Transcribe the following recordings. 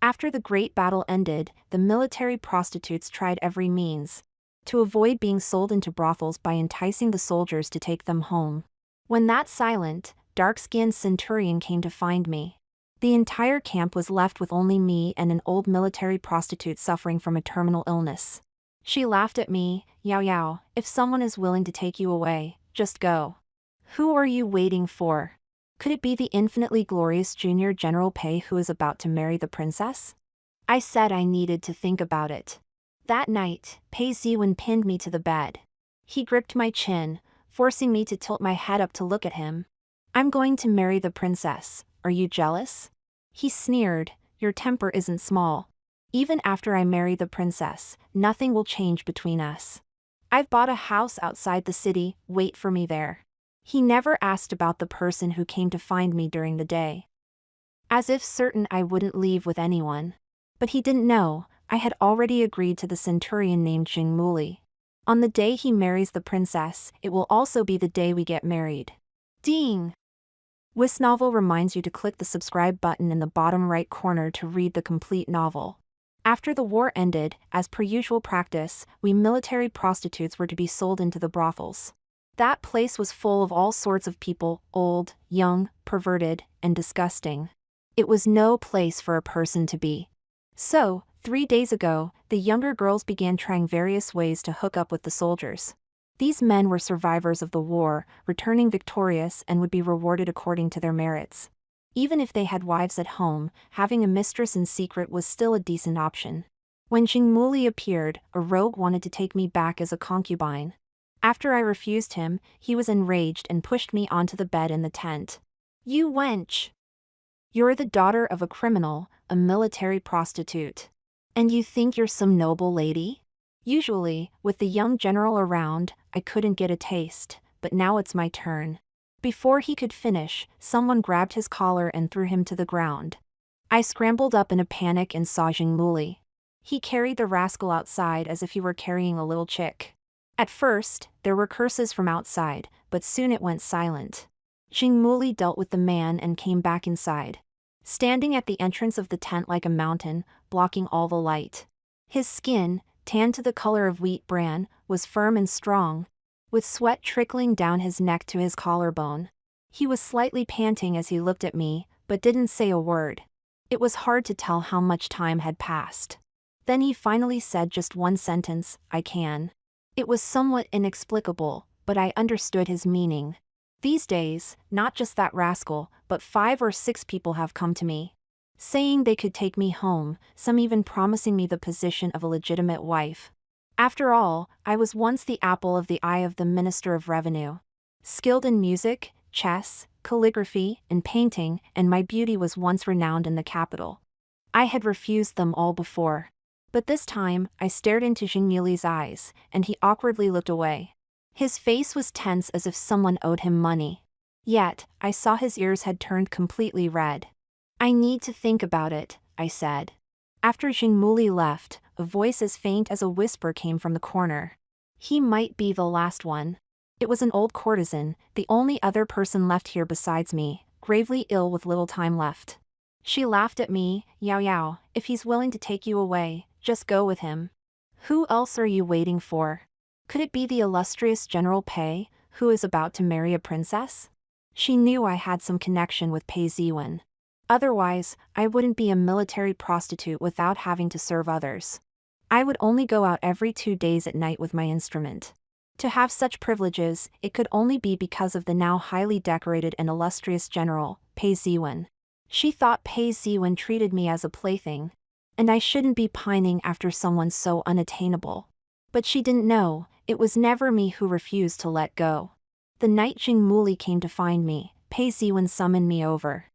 After the great battle ended, the military prostitutes tried every means to avoid being sold into brothels by enticing the soldiers to take them home. When that silent, dark-skinned centurion came to find me, the entire camp was left with only me and an old military prostitute suffering from a terminal illness. She laughed at me. Yao Yao, if someone is willing to take you away, just go. Who are you waiting for? Could it be the infinitely glorious Junior General Pei who is about to marry the princess? I said I needed to think about it. That night, Pei Ziwen pinned me to the bed. He gripped my chin, forcing me to tilt my head up to look at him. I'm going to marry the princess. Are you jealous? He sneered. Your temper isn't small. Even after I marry the princess, nothing will change between us. I've bought a house outside the city, wait for me there. He never asked about the person who came to find me during the day, as if certain I wouldn't leave with anyone. But he didn't know, I had already agreed to the centurion named Jing Muli. On the day he marries the princess, it will also be the day we get married. Ding! This novel reminds you to click the subscribe button in the bottom right corner to read the complete novel. After the war ended, as per usual practice, we military prostitutes were to be sold into the brothels. That place was full of all sorts of people, old, young, perverted, and disgusting. It was no place for a person to be. So, 3 days ago, the younger girls began trying various ways to hook up with the soldiers. These men were survivors of the war, returning victorious and would be rewarded according to their merits. Even if they had wives at home, having a mistress in secret was still a decent option. When Jing Muli appeared, a rogue wanted to take me back as a concubine. After I refused him, he was enraged and pushed me onto the bed in the tent. You wench! You're the daughter of a criminal, a military prostitute. And you think you're some noble lady? Usually, with the young general around, I couldn't get a taste, but now it's my turn. Before he could finish, someone grabbed his collar and threw him to the ground. I scrambled up in a panic and saw Jing Muli. He carried the rascal outside as if he were carrying a little chick. At first, there were curses from outside, but soon it went silent. Jing Muli dealt with the man and came back inside, standing at the entrance of the tent like a mountain, blocking all the light. His skin, tanned to the color of wheat bran, was firm and strong, with sweat trickling down his neck to his collarbone. He was slightly panting as he looked at me, but didn't say a word. It was hard to tell how much time had passed. Then he finally said just one sentence, I can. It was somewhat inexplicable, but I understood his meaning. These days, not just that rascal, but 5 or 6 people have come to me, saying they could take me home, some even promising me the position of a legitimate wife. After all, I was once the apple of the eye of the Minister of Revenue. Skilled in music, chess, calligraphy, and painting, and my beauty was once renowned in the capital. I had refused them all before. But this time, I stared into Jing Muli's eyes, and he awkwardly looked away. His face was tense as if someone owed him money. Yet, I saw his ears had turned completely red. I need to think about it, I said. After Jing Muli left, a voice as faint as a whisper came from the corner. He might be the last one. It was an old courtesan, the only other person left here besides me, gravely ill with little time left. She laughed at me. Yao Yao, if he's willing to take you away, just go with him. Who else are you waiting for? Could it be the illustrious General Pei, who is about to marry a princess? She knew I had some connection with Pei Ziwen. Otherwise, I wouldn't be a military prostitute without having to serve others. I would only go out every 2 days at night with my instrument. To have such privileges, it could only be because of the now highly decorated and illustrious General, Pei Ziwen. She thought Pei Ziwen treated me as a plaything, and I shouldn't be pining after someone so unattainable. But she didn't know, it was never me who refused to let go. The night Jing Muli came to find me, Pei Ziwen summoned me over.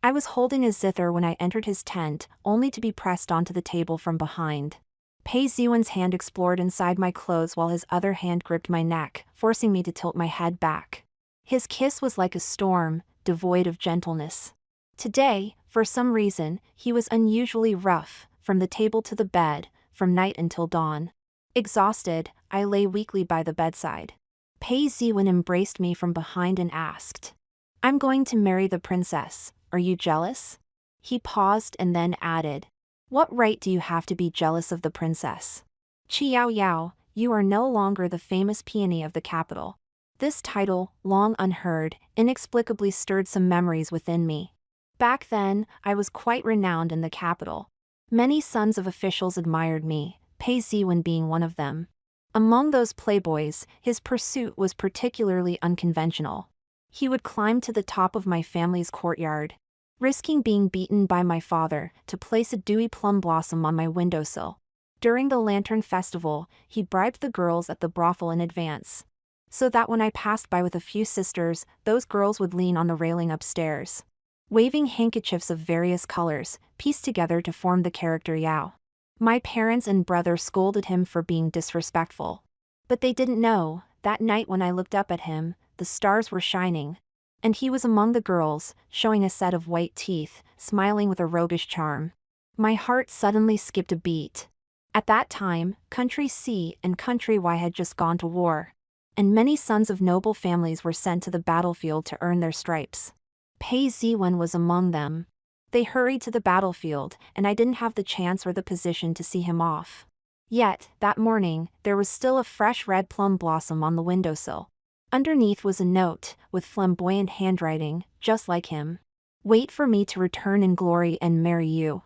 I was holding a zither when I entered his tent, only to be pressed onto the table from behind. Pei Ziwen's hand explored inside my clothes while his other hand gripped my neck, forcing me to tilt my head back. His kiss was like a storm, devoid of gentleness. Today, for some reason, he was unusually rough, from the table to the bed, from night until dawn. Exhausted, I lay weakly by the bedside. Pei Ziwen embraced me from behind and asked, I'm going to marry the princess, are you jealous? He paused and then added, What right do you have to be jealous of the princess? Qiao Yao, you are no longer the famous peony of the capital. This title, long unheard, inexplicably stirred some memories within me. Back then, I was quite renowned in the capital. Many sons of officials admired me, Pei Ziwen being one of them. Among those playboys, his pursuit was particularly unconventional. He would climb to the top of my family's courtyard, risking being beaten by my father, to place a dewy plum blossom on my windowsill. During the Lantern Festival, he bribed the girls at the brothel in advance, so that when I passed by with a few sisters, those girls would lean on the railing upstairs, waving handkerchiefs of various colors, pieced together to form the character Yao. My parents and brother scolded him for being disrespectful. But they didn't know, that night when I looked up at him, the stars were shining. And he was among the girls, showing a set of white teeth, smiling with a roguish charm. My heart suddenly skipped a beat. At that time, Country C and Country Y had just gone to war, and many sons of noble families were sent to the battlefield to earn their stripes. Pei Ziwen was among them. They hurried to the battlefield, and I didn't have the chance or the position to see him off. Yet, that morning, there was still a fresh red plum blossom on the windowsill. Underneath was a note, with flamboyant handwriting, just like him. Wait for me to return in glory and marry you.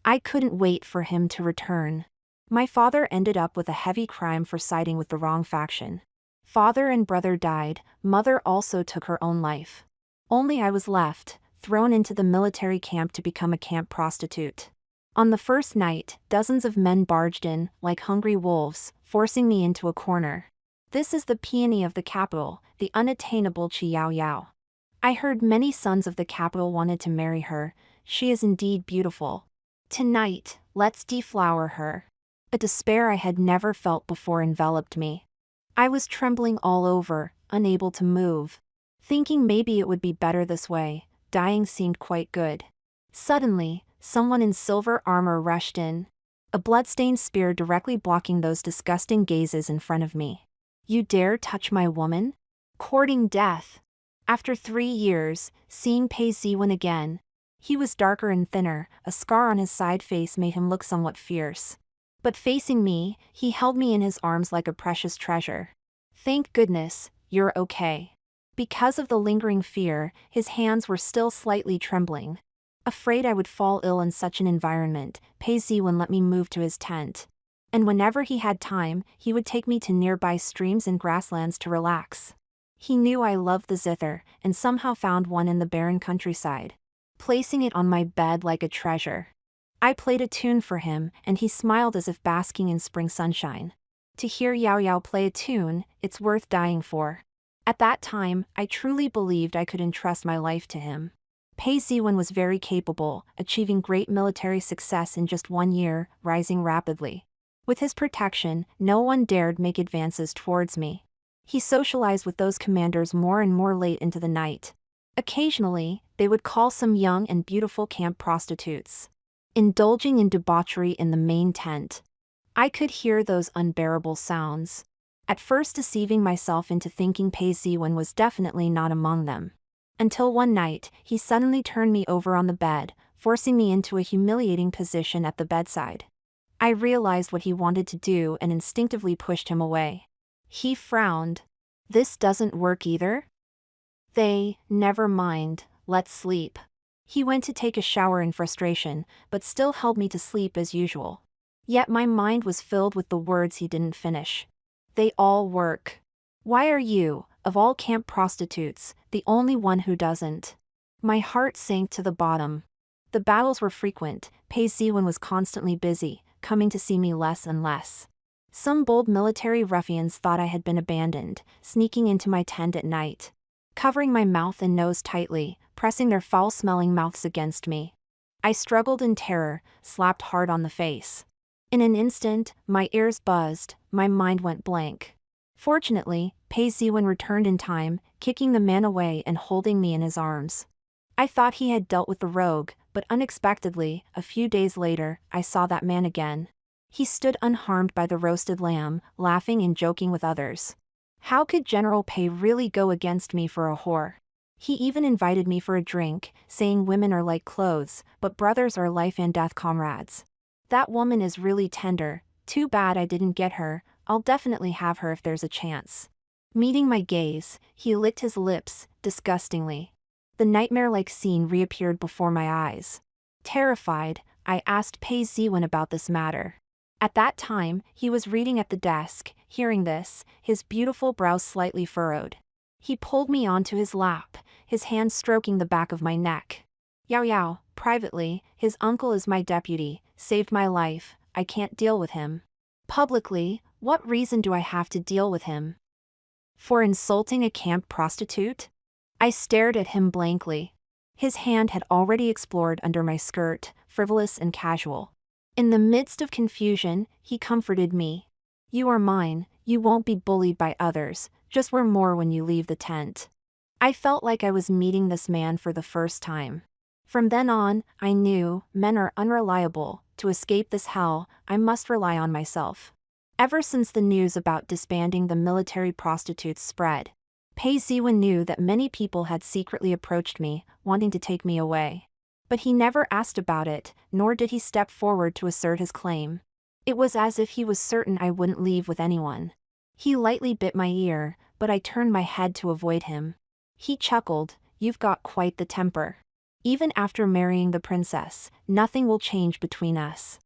I couldn't wait for him to return. My father ended up with a heavy crime for siding with the wrong faction. Father and brother died, mother also took her own life. Only I was left, thrown into the military camp to become a camp prostitute. On the first night, dozens of men barged in, like hungry wolves, forcing me into a corner. This is the peony of the capital, the unattainable Qiao Yao. I heard many sons of the capital wanted to marry her. She is indeed beautiful. Tonight, let's deflower her. A despair I had never felt before enveloped me. I was trembling all over, unable to move. Thinking maybe it would be better this way, dying seemed quite good. Suddenly, someone in silver armor rushed in, a bloodstained spear directly blocking those disgusting gazes in front of me. You dare touch my woman? Courting death. After 3 years, seeing Pei Ziwen again. He was darker and thinner, a scar on his side face made him look somewhat fierce. But facing me, he held me in his arms like a precious treasure. Thank goodness, you're okay. Because of the lingering fear, his hands were still slightly trembling. Afraid I would fall ill in such an environment, Pei Ziwen let me move to his tent. And whenever he had time, he would take me to nearby streams and grasslands to relax. He knew I loved the zither, and somehow found one in the barren countryside, placing it on my bed like a treasure. I played a tune for him, and he smiled as if basking in spring sunshine. To hear Yao Yao play a tune, it's worth dying for. At that time, I truly believed I could entrust my life to him. Pei Ziwen was very capable, achieving great military success in just 1 year, rising rapidly. With his protection, no one dared make advances towards me. He socialized with those commanders more and more late into the night. Occasionally, they would call some young and beautiful camp prostitutes, indulging in debauchery in the main tent. I could hear those unbearable sounds, at first deceiving myself into thinking Pei Ziwen was definitely not among them. Until one night, he suddenly turned me over on the bed, forcing me into a humiliating position at the bedside. I realized what he wanted to do and instinctively pushed him away. He frowned. This doesn't work either? Never mind, let's sleep. He went to take a shower in frustration, but still held me to sleep as usual. Yet my mind was filled with the words he didn't finish. They all work. Why are you, of all camp prostitutes, the only one who doesn't? My heart sank to the bottom. The battles were frequent, Pei Ziwen was constantly busy, coming to see me less and less. Some bold military ruffians thought I had been abandoned, sneaking into my tent at night, covering my mouth and nose tightly, pressing their foul-smelling mouths against me. I struggled in terror, slapped hard on the face. In an instant, my ears buzzed, my mind went blank. Fortunately, Pei Ziwen returned in time, kicking the man away and holding me in his arms. I thought he had dealt with the rogue, but unexpectedly, a few days later, I saw that man again. He stood unharmed by the roasted lamb, laughing and joking with others. How could General Pei really go against me for a whore? He even invited me for a drink, saying women are like clothes, but brothers are life and death comrades. That woman is really tender. Too bad I didn't get her. I'll definitely have her if there's a chance. Meeting my gaze, he licked his lips, disgustingly. The nightmare-like scene reappeared before my eyes. Terrified, I asked Pei Ziwen about this matter. At that time, he was reading at the desk. Hearing this, his beautiful brows slightly furrowed. He pulled me onto his lap, his hand stroking the back of my neck. Yao Yao, privately, his uncle is my deputy, saved my life, I can't deal with him. Publicly, what reason do I have to deal with him? For insulting a camp prostitute? I stared at him blankly. His hand had already explored under my skirt, frivolous and casual. In the midst of confusion, he comforted me. You are mine, you won't be bullied by others, just wear more when you leave the tent. I felt like I was meeting this man for the first time. From then on, I knew, men are unreliable. To escape this hell, I must rely on myself. Ever since the news about disbanding the military prostitutes spread, Pei Ziwen knew that many people had secretly approached me, wanting to take me away. But he never asked about it, nor did he step forward to assert his claim. It was as if he was certain I wouldn't leave with anyone. He lightly bit my ear, but I turned my head to avoid him. He chuckled, "You've got quite the temper. Even after marrying the princess, nothing will change between us.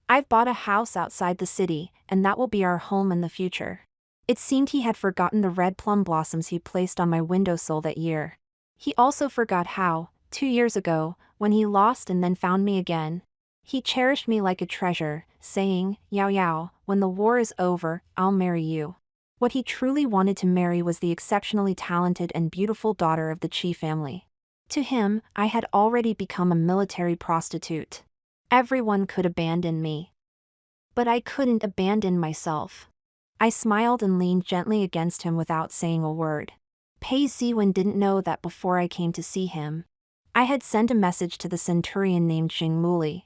I've bought a house outside the city, and that will be our home in the future." It seemed he had forgotten the red plum blossoms he placed on my windowsill that year. He also forgot how, 2 years ago, when he lost and then found me again, he cherished me like a treasure, saying, "Yao Yao, when the war is over, I'll marry you." What he truly wanted to marry was the exceptionally talented and beautiful daughter of the Qi family. To him, I had already become a military prostitute. Everyone could abandon me. But I couldn't abandon myself. I smiled and leaned gently against him without saying a word. Pei Ziwen didn't know that before I came to see him, I had sent a message to the centurion named Jingmuli.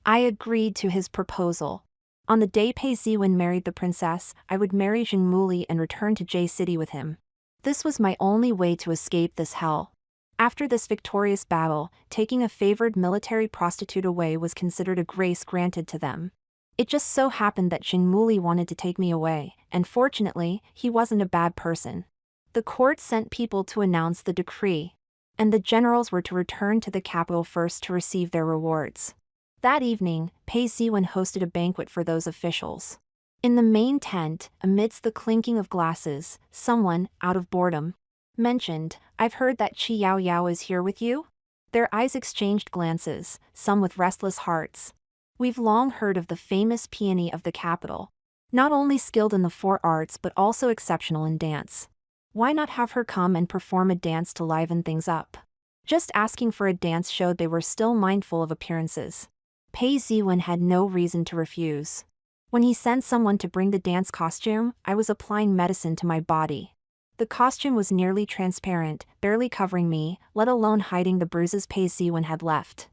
I agreed to his proposal. On the day Pei Ziwen married the princess, I would marry Jingmuli and return to J City with him. This was my only way to escape this hell. After this victorious battle, taking a favored military prostitute away was considered a grace granted to them. It just so happened that Jingmuli wanted to take me away, and fortunately, he wasn't a bad person. The court sent people to announce the decree, and the generals were to return to the capital first to receive their rewards. That evening, Pei Ziwen hosted a banquet for those officials. In the main tent, amidst the clinking of glasses, someone, out of boredom, mentioned, "I've heard that Qi Yao Yao is here with you?" Their eyes exchanged glances, some with restless hearts. We've long heard of the famous peony of the capital. Not only skilled in the 4 arts but also exceptional in dance. Why not have her come and perform a dance to liven things up? Just asking for a dance showed they were still mindful of appearances. Pei Ziwen had no reason to refuse. When he sent someone to bring the dance costume, I was applying medicine to my body. The costume was nearly transparent, barely covering me, let alone hiding the bruises Pei Ziwen had left.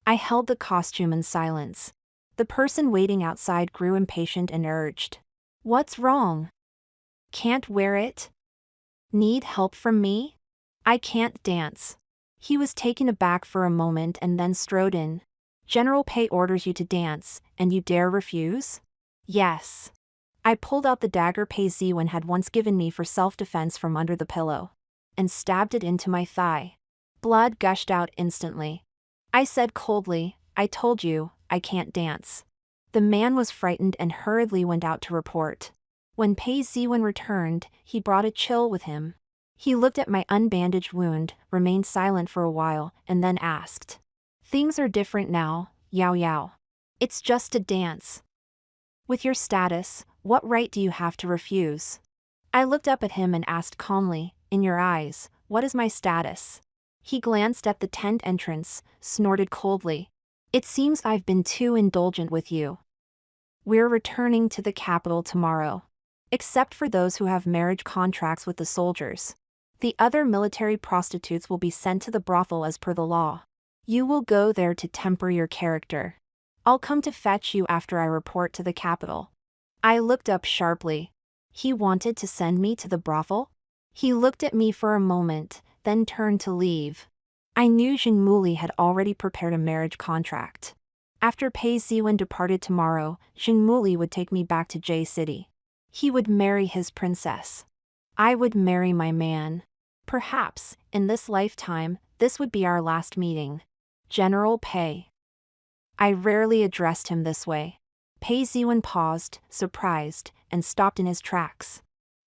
I held the costume in silence. The person waiting outside grew impatient and urged, "What's wrong? Can't wear it? Need help from me? I can't dance." He was taken aback for a moment and then strode in. "General Pei orders you to dance, and you dare refuse?" "Yes." I pulled out the dagger Pei Ziwen had once given me for self-defense from under the pillow, and stabbed it into my thigh. Blood gushed out instantly. I said coldly, "I told you, I can't dance." The man was frightened and hurriedly went out to report. When Pei Ziwen returned, he brought a chill with him. He looked at my unbandaged wound, remained silent for a while, and then asked, "Things are different now, Yao Yao. It's just a dance. With your status, what right do you have to refuse?" I looked up at him and asked calmly, "In your eyes, what is my status?" He glanced at the tent entrance, snorted coldly, "It seems I've been too indulgent with you. We're returning to the capital tomorrow. Except for those who have marriage contracts with the soldiers. The other military prostitutes will be sent to the brothel as per the law. You will go there to temper your character. I'll come to fetch you after I report to the capital." I looked up sharply. He wanted to send me to the brothel? He looked at me for a moment, then turned to leave. I knew Jingmuli had already prepared a marriage contract. After Pei Ziwen departed tomorrow, Xingmuli would take me back to J City. He would marry his princess. I would marry my man. Perhaps, in this lifetime, this would be our last meeting. General Pei. I rarely addressed him this way. Pei Ziwen paused, surprised, and stopped in his tracks.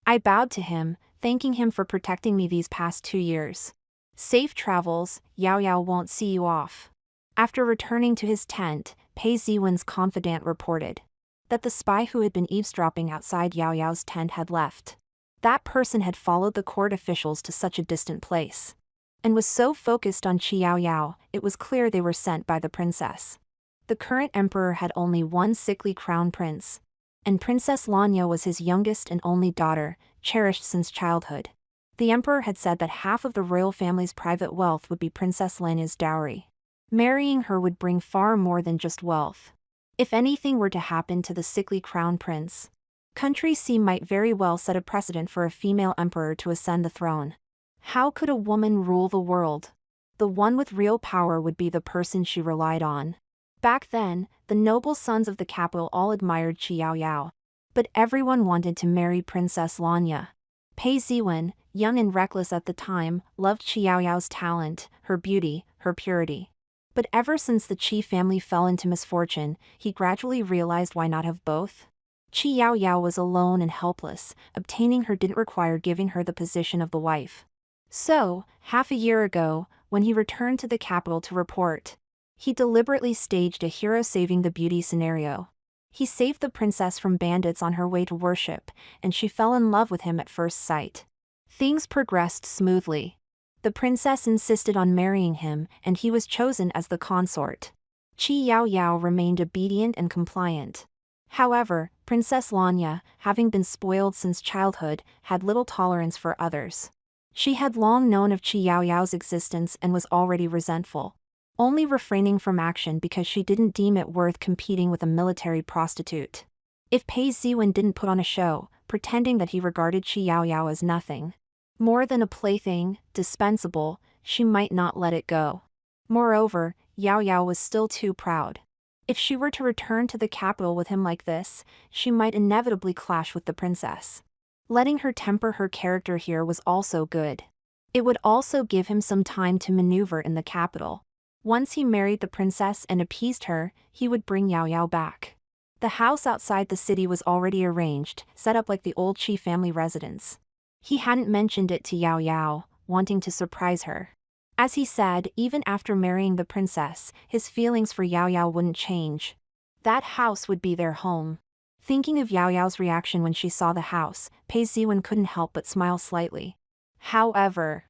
I bowed to him, thanking him for protecting me these past 2 years. Safe travels, Yao Yao won't see you off. After returning to his tent, Pei Ziwen's confidant reported that the spy who had been eavesdropping outside Yao Yao's tent had left. That person had followed the court officials to such a distant place, and was so focused on Qi Yao Yao, it was clear they were sent by the princess. The current emperor had only one sickly crown prince, and Princess Lanya was his youngest and only daughter, cherished since childhood. The emperor had said that half of the royal family's private wealth would be Princess Lanya's dowry. Marrying her would bring far more than just wealth. If anything were to happen to the sickly crown prince, country C might very well set a precedent for a female emperor to ascend the throne. How could a woman rule the world? The one with real power would be the person she relied on. Back then, the noble sons of the capital all admired Qi Yao Yao, but everyone wanted to marry Princess Lanya. Pei Ziwen, young and reckless at the time, loved Qi Yao Yao's talent, her beauty, her purity. But ever since the Qi family fell into misfortune, he gradually realized why not have both? Qi Yao Yao was alone and helpless, obtaining her didn't require giving her the position of the wife. So, half a year ago, when he returned to the capital to report, he deliberately staged a hero saving the beauty scenario. He saved the princess from bandits on her way to worship, and she fell in love with him at first sight. Things progressed smoothly. The princess insisted on marrying him, and he was chosen as the consort. Qi Yao Yao remained obedient and compliant. However, Princess Lanya, having been spoiled since childhood, had little tolerance for others. She had long known of Qi Yao Yao's existence and was already resentful, only refraining from action because she didn't deem it worth competing with a military prostitute. If Pei Ziwen didn't put on a show, pretending that he regarded Qi Yao Yao as nothing more than a plaything, dispensable, she might not let it go. Moreover, Yao Yao was still too proud. If she were to return to the capital with him like this, she might inevitably clash with the princess. Letting her temper her character here was also good. It would also give him some time to maneuver in the capital. Once he married the princess and appeased her, he would bring Yao Yao back. The house outside the city was already arranged, set up like the old Qi family residence. He hadn't mentioned it to Yao Yao, wanting to surprise her. As he said, even after marrying the princess, his feelings for Yao Yao wouldn't change. That house would be their home. Thinking of Yao Yao's reaction when she saw the house, Pei Ziwen couldn't help but smile slightly. However,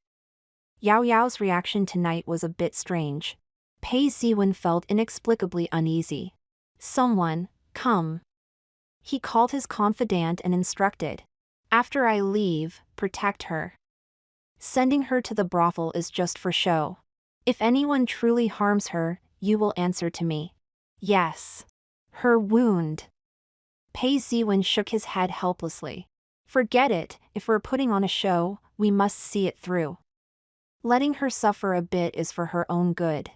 Yao Yao's reaction tonight was a bit strange. Pei Ziwen felt inexplicably uneasy. Someone, come. He called his confidant and instructed. After I leave, protect her. Sending her to the brothel is just for show. If anyone truly harms her, you will answer to me. Yes. Her wound. Pei Ziwen shook his head helplessly. Forget it, if we're putting on a show, we must see it through. Letting her suffer a bit is for her own good.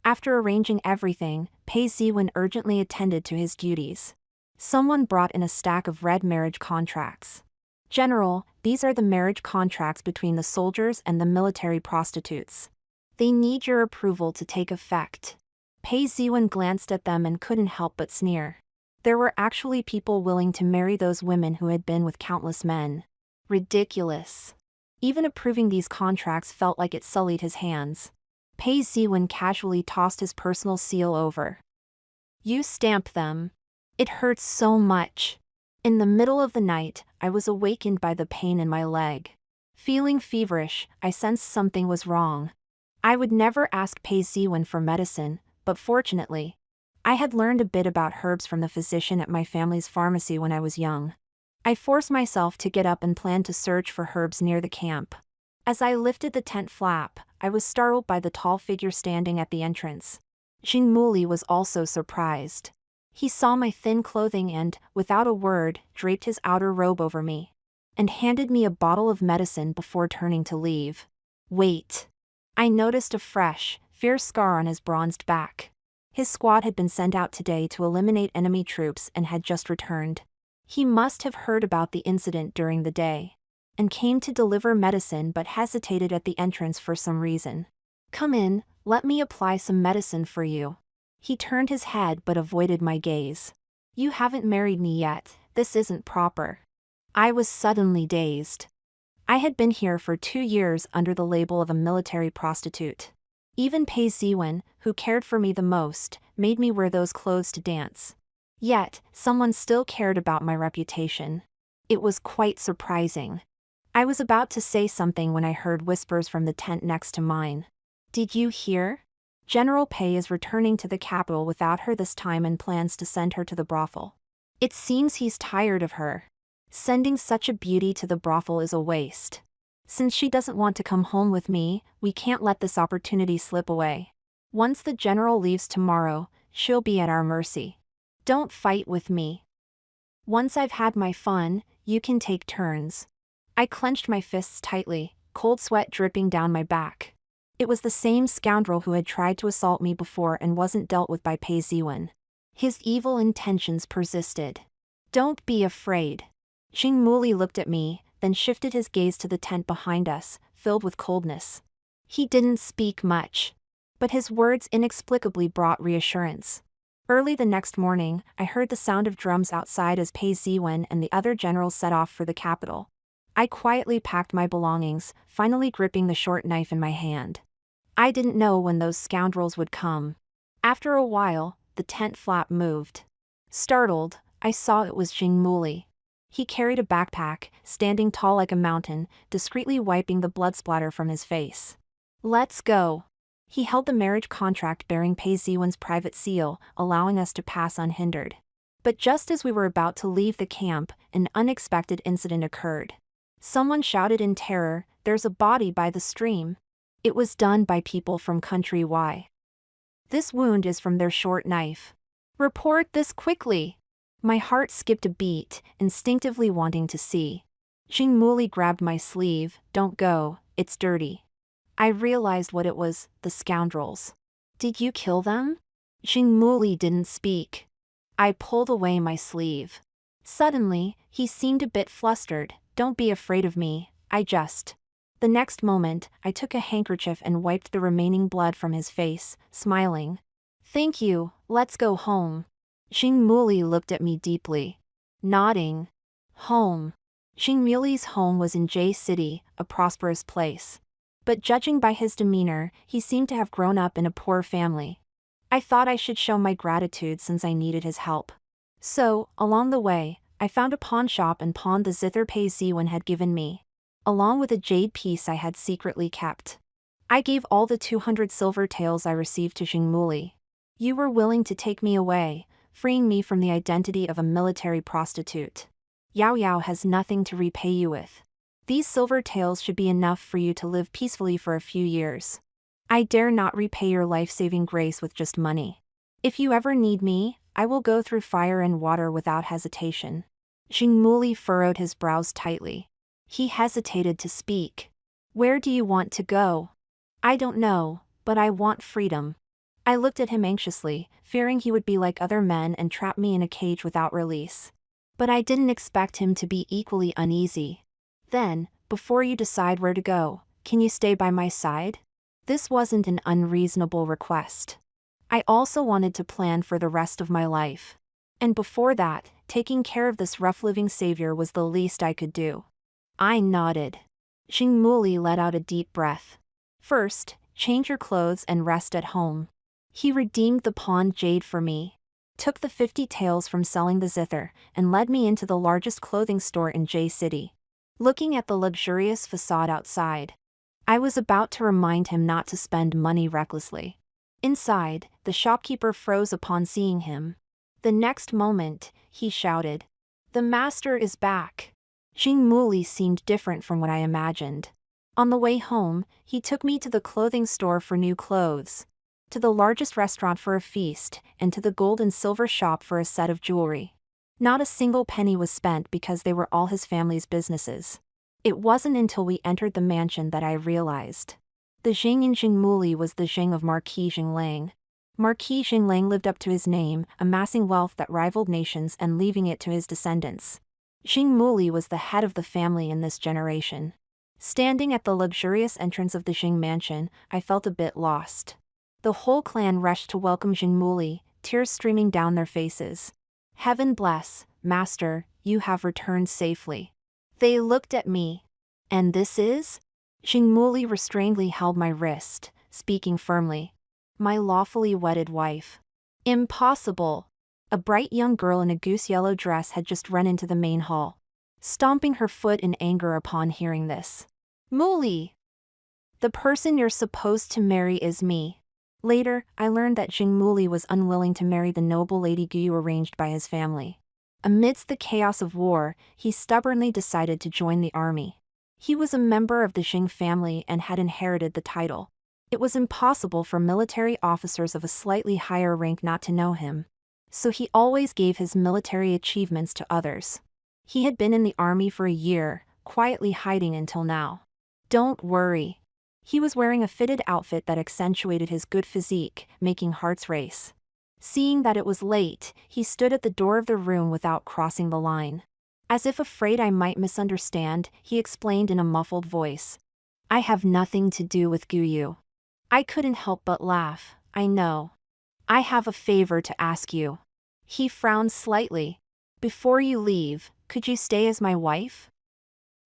After arranging everything, Pei Ziwen urgently attended to his duties. Someone brought in a stack of red marriage contracts. General, these are the marriage contracts between the soldiers and the military prostitutes. They need your approval to take effect. Pei Ziwen glanced at them and couldn't help but sneer. There were actually people willing to marry those women who had been with countless men. Ridiculous. Even approving these contracts felt like it sullied his hands. Pei Ziwen casually tossed his personal seal over. You stamp them. It hurts so much. In the middle of the night, I was awakened by the pain in my leg. Feeling feverish, I sensed something was wrong. I would never ask Pei Ziwen for medicine, but fortunately, I had learned a bit about herbs from the physician at my family's pharmacy when I was young. I forced myself to get up and planned to search for herbs near the camp. As I lifted the tent flap, I was startled by the tall figure standing at the entrance. Xingmuli was also surprised. He saw my thin clothing and, without a word, draped his outer robe over me, and handed me a bottle of medicine before turning to leave. Wait. I noticed a fresh, fierce scar on his bronzed back. His squad had been sent out today to eliminate enemy troops and had just returned. He must have heard about the incident during the day and came to deliver medicine but hesitated at the entrance for some reason. "Come in, let me apply some medicine for you." He turned his head but avoided my gaze. "You haven't married me yet, this isn't proper." I was suddenly dazed. I had been here for 2 years under the label of a military prostitute. Even Pei Ziwen, who cared for me the most, made me wear those clothes to dance. Yet, someone still cared about my reputation. It was quite surprising. I was about to say something when I heard whispers from the tent next to mine. "Did you hear? General Pei is returning to the capital without her this time and plans to send her to the brothel. It seems he's tired of her. Sending such a beauty to the brothel is a waste. Since she doesn't want to come home with me, we can't let this opportunity slip away. Once the general leaves tomorrow, she'll be at our mercy. Don't fight with me. Once I've had my fun, you can take turns." I clenched my fists tightly, cold sweat dripping down my back. It was the same scoundrel who had tried to assault me before and wasn't dealt with by Pei Ziwen. His evil intentions persisted. "Don't be afraid." Xing Muli looked at me, then shifted his gaze to the tent behind us, filled with coldness. He didn't speak much, but his words inexplicably brought reassurance. Early the next morning, I heard the sound of drums outside as Pei Ziwen and the other generals set off for the capital. I quietly packed my belongings, finally gripping the short knife in my hand. I didn't know when those scoundrels would come. After a while, the tent flap moved. Startled, I saw it was Xing Muli. He carried a backpack, standing tall like a mountain, discreetly wiping the blood splatter from his face. "Let's go." He held the marriage contract bearing Pei Ziwen's private seal, allowing us to pass unhindered. But just as we were about to leave the camp, an unexpected incident occurred. Someone shouted in terror, "There's a body by the stream." It was done by people from Country Y. "This wound is from their short knife. Report this quickly." My heart skipped a beat, instinctively wanting to see. Xing Muli grabbed my sleeve. "Don't go, it's dirty." I realized what it was, the scoundrels. "Did you kill them?" Xing Muli didn't speak. I pulled away my sleeve. Suddenly, he seemed a bit flustered. "Don't be afraid of me, I just..." The next moment, I took a handkerchief and wiped the remaining blood from his face, smiling. "Thank you, let's go home." Xing Muli looked at me deeply. Nodding. Home. Xing Muli's home was in J City, a prosperous place. But judging by his demeanor, he seemed to have grown up in a poor family. I thought I should show my gratitude since I needed his help. So, along the way, I found a pawn shop and pawned the zither Pei Ziwen had given me, along with a jade piece I had secretly kept. I gave all the 200 silver taels I received to Xing Muli. "You were willing to take me away, freeing me from the identity of a military prostitute. Yao Yao has nothing to repay you with. These silver taels should be enough for you to live peacefully for a few years. I dare not repay your life-saving grace with just money. If you ever need me, I will go through fire and water without hesitation." Xing Muli furrowed his brows tightly. He hesitated to speak. "Where do you want to go?" "I don't know, but I want freedom." I looked at him anxiously, fearing he would be like other men and trap me in a cage without release. But I didn't expect him to be equally uneasy. "Then, before you decide where to go, can you stay by my side?" This wasn't an unreasonable request. I also wanted to plan for the rest of my life. And before that, taking care of this rough-living savior was the least I could do. I nodded. Xing Muli let out a deep breath. "First, change your clothes and rest at home." He redeemed the pawned jade for me, took the 50 taels from selling the zither, and led me into the largest clothing store in J City. Looking at the luxurious facade outside, I was about to remind him not to spend money recklessly. Inside, the shopkeeper froze upon seeing him. The next moment, he shouted, "The master is back." Xing Muli seemed different from what I imagined. On the way home, he took me to the clothing store for new clothes, to the largest restaurant for a feast, and to the gold and silver shop for a set of jewelry. Not a single penny was spent because they were all his family's businesses. It wasn't until we entered the mansion that I realized. The Xing in Xing Muli was the Xing of Marquis Xing Lang. Marquis Xinglang lived up to his name, amassing wealth that rivaled nations and leaving it to his descendants. Xing Muli was the head of the family in this generation. Standing at the luxurious entrance of the Xing mansion, I felt a bit lost. The whole clan rushed to welcome Xing Muli, tears streaming down their faces. "Heaven bless, master, you have returned safely." They looked at me. "And this is?" Xing Muli restrainedly held my wrist, speaking firmly. "My lawfully wedded wife." "Impossible." A bright young girl in a goose-yellow dress had just run into the main hall, stomping her foot in anger upon hearing this. "Muli! The person you're supposed to marry is me." Later, I learned that Xing Muli was unwilling to marry the noble Lady Guyu arranged by his family. Amidst the chaos of war, he stubbornly decided to join the army. He was a member of the Xing family and had inherited the title. It was impossible for military officers of a slightly higher rank not to know him. So he always gave his military achievements to others. He had been in the army for a year, quietly hiding until now. Don't worry. He was wearing a fitted outfit that accentuated his good physique, making hearts race. Seeing that it was late, he stood at the door of the room without crossing the line. As if afraid I might misunderstand, he explained in a muffled voice. "I have nothing to do with Guyu." I couldn't help but laugh. "I know. I have a favor to ask you." He frowned slightly. "Before you leave, could you stay as my wife?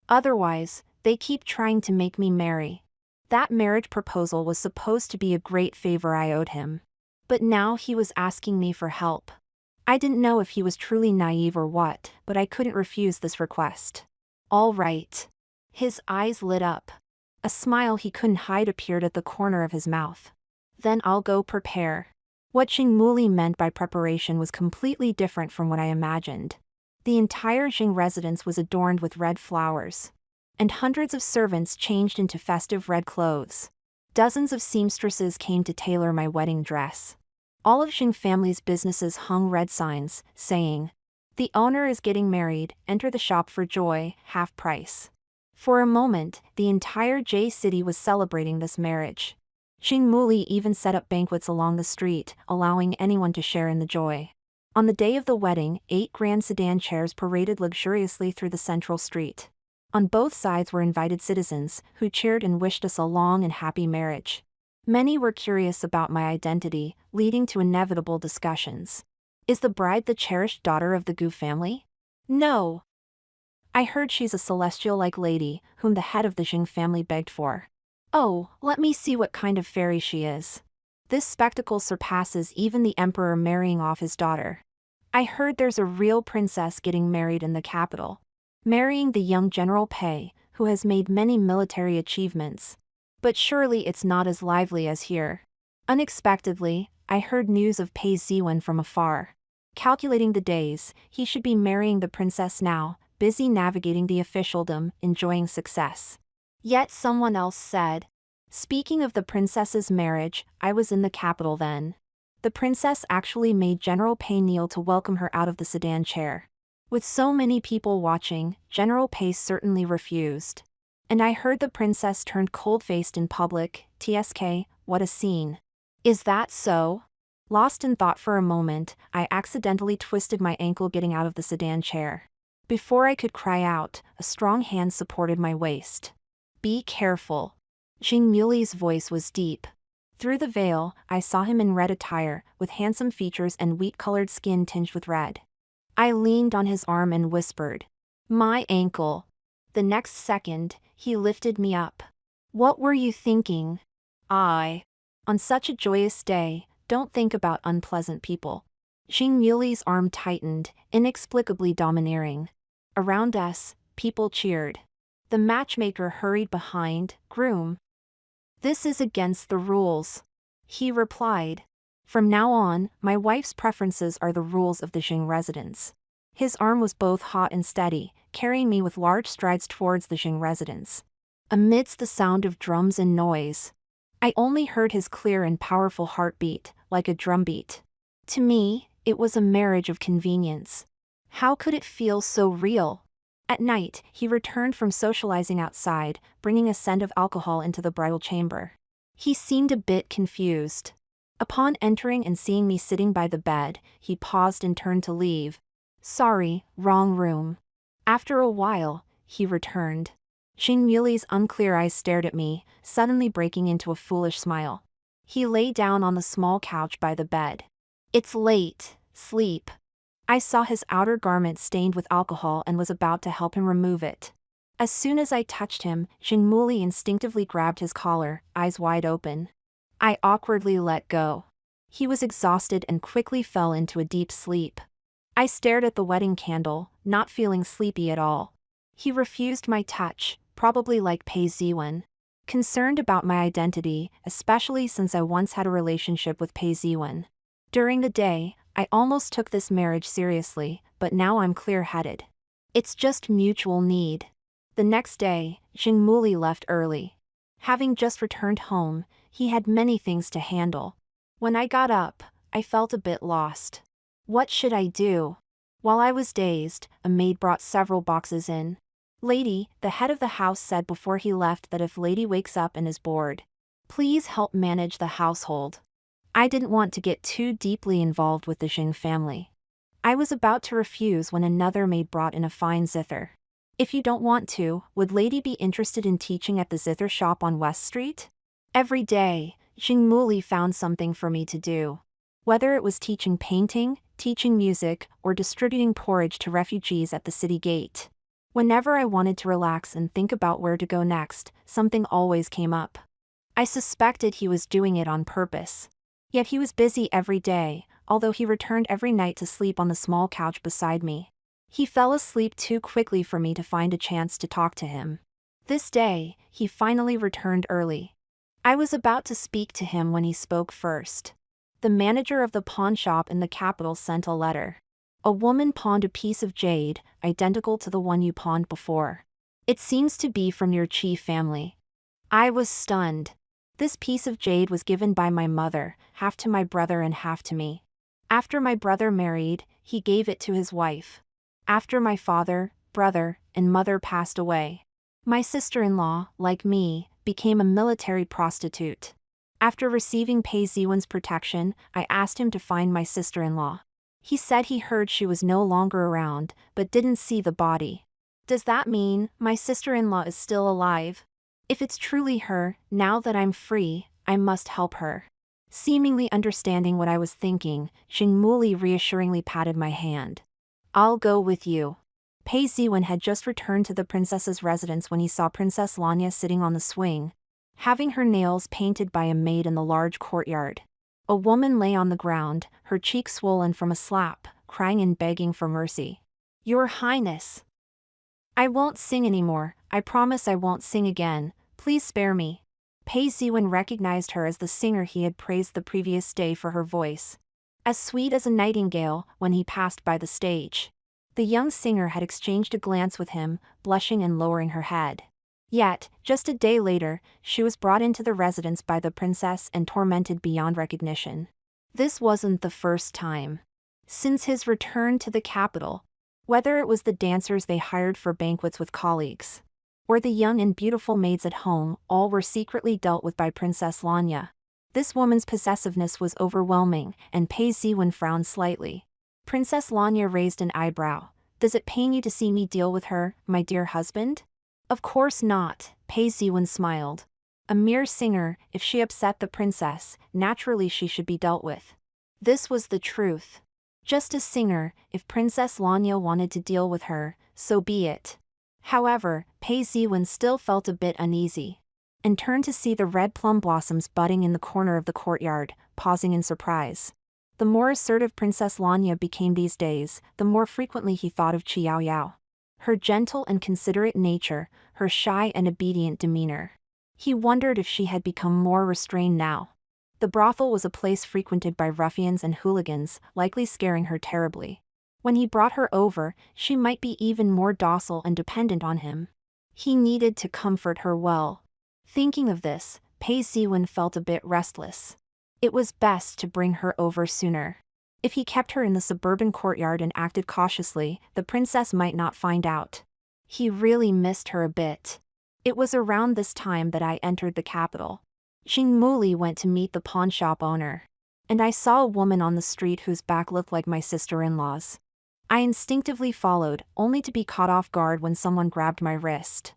Otherwise, they keep trying to make me marry." That marriage proposal was supposed to be a great favor I owed him. But now he was asking me for help. I didn't know if he was truly naive or what, but I couldn't refuse this request. "All right." His eyes lit up. A smile he couldn't hide appeared at the corner of his mouth. "Then I'll go prepare." What Xing Muli meant by preparation was completely different from what I imagined. The entire Xing residence was adorned with red flowers, and hundreds of servants changed into festive red clothes. Dozens of seamstresses came to tailor my wedding dress. All of Xing family's businesses hung red signs, saying, "The owner is getting married, enter the shop for joy, half price." For a moment, the entire J city was celebrating this marriage. Xing Muli even set up banquets along the street, allowing anyone to share in the joy. On the day of the wedding, 8 grand sedan chairs paraded luxuriously through the central street. On both sides were invited citizens, who cheered and wished us a long and happy marriage. Many were curious about my identity, leading to inevitable discussions. Is the bride the cherished daughter of the Gu family? No. I heard she's a celestial-like lady, whom the head of the Xing family begged for. Oh, let me see what kind of fairy she is. This spectacle surpasses even the emperor marrying off his daughter. I heard there's a real princess getting married in the capital. Marrying the young General Pei, who has made many military achievements. But surely it's not as lively as here. Unexpectedly, I heard news of Pei Ziwen from afar. Calculating the days, he should be marrying the princess now, busy navigating the officialdom, enjoying success. Yet someone else said. Speaking of the princess's marriage, I was in the capital then. The princess actually made General Pei kneel to welcome her out of the sedan chair. With so many people watching, General Pei certainly refused. And I heard the princess turned cold-faced in public. TSK, what a scene. Is that so? Lost in thought for a moment, I accidentally twisted my ankle getting out of the sedan chair. Before I could cry out, a strong hand supported my waist. Be careful. Xing Muli's voice was deep. Through the veil, I saw him in red attire, with handsome features and wheat-colored skin tinged with red. I leaned on his arm and whispered, "My ankle." The next second, he lifted me up. "What were you thinking?" On such a joyous day, don't think about unpleasant people." Xing Muli's arm tightened, inexplicably domineering. Around us, people cheered. The matchmaker hurried behind. "Groom. This is against the rules," he replied. "From now on, my wife's preferences are the rules of the Xing residence." His arm was both hot and steady, carrying me with large strides towards the Xing residence. Amidst the sound of drums and noise, I only heard his clear and powerful heartbeat, like a drumbeat. To me, it was a marriage of convenience. How could it feel so real? At night, he returned from socializing outside, bringing a scent of alcohol into the bridal chamber. He seemed a bit confused. Upon entering and seeing me sitting by the bed, he paused and turned to leave. Sorry, wrong room. After a while, he returned. Xingmuli's unclear eyes stared at me, suddenly breaking into a foolish smile. He lay down on the small couch by the bed. It's late, sleep. I saw his outer garment stained with alcohol and was about to help him remove it. As soon as I touched him, Xingmuli instinctively grabbed his collar, eyes wide open. I awkwardly let go. He was exhausted and quickly fell into a deep sleep. I stared at the wedding candle, not feeling sleepy at all. He refused my touch, probably like Pei Ziwen. Concerned about my identity, especially since I once had a relationship with Pei Ziwen. During the day, I almost took this marriage seriously, but now I'm clear-headed. It's just mutual need. The next day, Xingmuli left early. Having just returned home, he had many things to handle. When I got up, I felt a bit lost. What should I do? While I was dazed, a maid brought several boxes in. Lady, the head of the house said before he left that if Lady wakes up and is bored, please help manage the household. I didn't want to get too deeply involved with the Xing family. I was about to refuse when another maid brought in a fine zither. If you don't want to, would Lady be interested in teaching at the zither shop on West Street? Every day, Xingmuli found something for me to do. Whether it was teaching painting, teaching music, or distributing porridge to refugees at the city gate. Whenever I wanted to relax and think about where to go next, something always came up. I suspected he was doing it on purpose. Yet he was busy every day, although he returned every night to sleep on the small couch beside me. He fell asleep too quickly for me to find a chance to talk to him. This day, he finally returned early. I was about to speak to him when he spoke first. The manager of the pawn shop in the capital sent a letter. A woman pawned a piece of jade, identical to the one you pawned before. It seems to be from your Qi family. I was stunned. This piece of jade was given by my mother, half to my brother and half to me. After my brother married, he gave it to his wife. After my father, brother, and mother passed away, my sister-in-law, like me, became a military prostitute. After receiving Pei Ziwen's protection, I asked him to find my sister-in-law. He said he heard she was no longer around, but didn't see the body. Does that mean my sister-in-law is still alive? If it's truly her, now that I'm free, I must help her. Seemingly understanding what I was thinking, Xingmuli reassuringly patted my hand. I'll go with you. Pei Ziwen had just returned to the princess's residence when he saw Princess Lanya sitting on the swing, having her nails painted by a maid in the large courtyard. A woman lay on the ground, her cheek swollen from a slap, crying and begging for mercy. Your Highness! I won't sing anymore, I promise I won't sing again, please spare me. Pei Ziwen recognized her as the singer he had praised the previous day for her voice. As sweet as a nightingale when he passed by the stage. The young singer had exchanged a glance with him, blushing and lowering her head. Yet, just a day later, she was brought into the residence by the princess and tormented beyond recognition. This wasn't the first time. Since his return to the capital, whether it was the dancers they hired for banquets with colleagues, or the young and beautiful maids at home, all were secretly dealt with by Princess Lanya. This woman's possessiveness was overwhelming, and Pei Ziwen frowned slightly. Princess Lanya raised an eyebrow. Does it pain you to see me deal with her, my dear husband? Of course not, Pei Ziwen smiled. A mere singer, if she upset the princess, naturally she should be dealt with. This was the truth. Just a singer, if Princess Lanya wanted to deal with her, so be it. However, Pei Ziwen still felt a bit uneasy, and turned to see the red plum blossoms budding in the corner of the courtyard, pausing in surprise. The more assertive Princess Lanya became these days, the more frequently he thought of Qiao Yao. Her gentle and considerate nature, her shy and obedient demeanor. He wondered if she had become more restrained now. The brothel was a place frequented by ruffians and hooligans, likely scaring her terribly. When he brought her over, she might be even more docile and dependent on him. He needed to comfort her well. Thinking of this, Pei Ziwen felt a bit restless. It was best to bring her over sooner. If he kept her in the suburban courtyard and acted cautiously, the princess might not find out. He really missed her a bit. It was around this time that I entered the capital. Xingmuli went to meet the pawnshop owner. and I saw a woman on the street whose back looked like my sister-in-law's. I instinctively followed, only to be caught off guard when someone grabbed my wrist.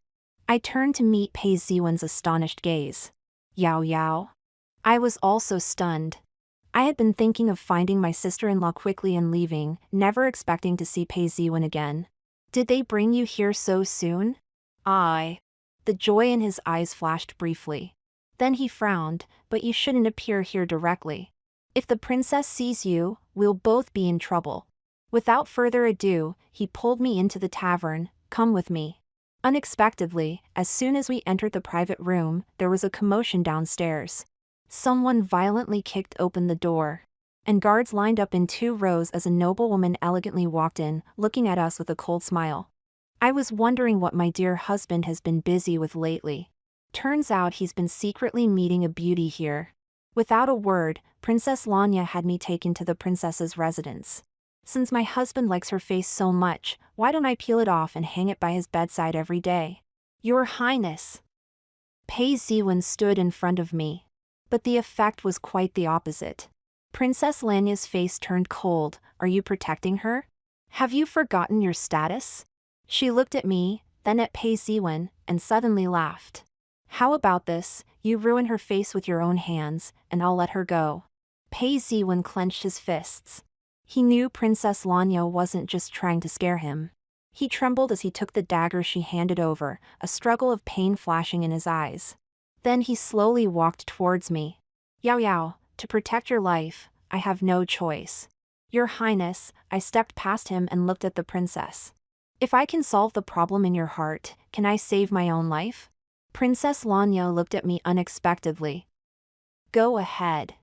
I turned to meet Pei Ziwen's astonished gaze. Yao Yao. I was also stunned. I had been thinking of finding my sister-in-law quickly and leaving, never expecting to see Pei Ziwen again. Did they bring you here so soon? The joy in his eyes flashed briefly. Then he frowned, but you shouldn't appear here directly. If the princess sees you, we'll both be in trouble. Without further ado, he pulled me into the tavern. Come with me. Unexpectedly, as soon as we entered the private room, there was a commotion downstairs. Someone violently kicked open the door, and guards lined up in 2 rows as a noblewoman elegantly walked in, looking at us with a cold smile. I was wondering what my dear husband has been busy with lately. Turns out he's been secretly meeting a beauty here. Without a word, Princess Lanya had me taken to the princess's residence. Since my husband likes her face so much, why don't I peel it off and hang it by his bedside every day? Your Highness. Pei Ziwen stood in front of me. But the effect was quite the opposite. Princess Lanya's face turned cold. Are you protecting her? Have you forgotten your status? She looked at me, then at Pei Ziwen, and suddenly laughed. How about this, you ruin her face with your own hands, and I'll let her go. Pei Ziwen clenched his fists. He knew Princess Lanya wasn't just trying to scare him. He trembled as he took the dagger she handed over, a struggle of pain flashing in his eyes. Then he slowly walked towards me. Yao Yao, to protect your life, I have no choice. Your Highness, I stepped past him and looked at the princess. If I can solve the problem in your heart, can I save my own life? Princess Lanya looked at me unexpectedly. Go ahead.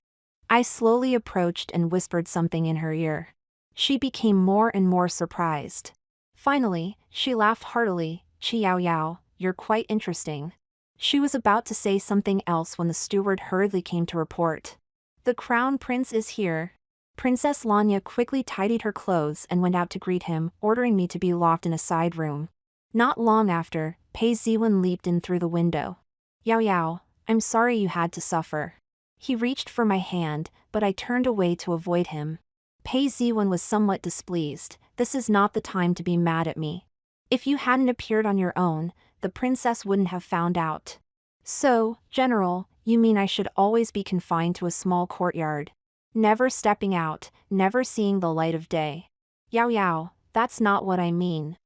I slowly approached and whispered something in her ear. She became more and more surprised. Finally, she laughed heartily. Chi Yao Yao, you're quite interesting. She was about to say something else when the steward hurriedly came to report. The crown prince is here. Princess Lanya quickly tidied her clothes and went out to greet him, ordering me to be locked in a side room. Not long after, Pei Ziwen leaped in through the window. Yao Yao, I'm sorry you had to suffer. He reached for my hand, but I turned away to avoid him. Pei Ziwen was somewhat displeased. This is not the time to be mad at me. If you hadn't appeared on your own, the princess wouldn't have found out. So, General, you mean I should always be confined to a small courtyard? Never stepping out, never seeing the light of day. Yao Yao, that's not what I mean.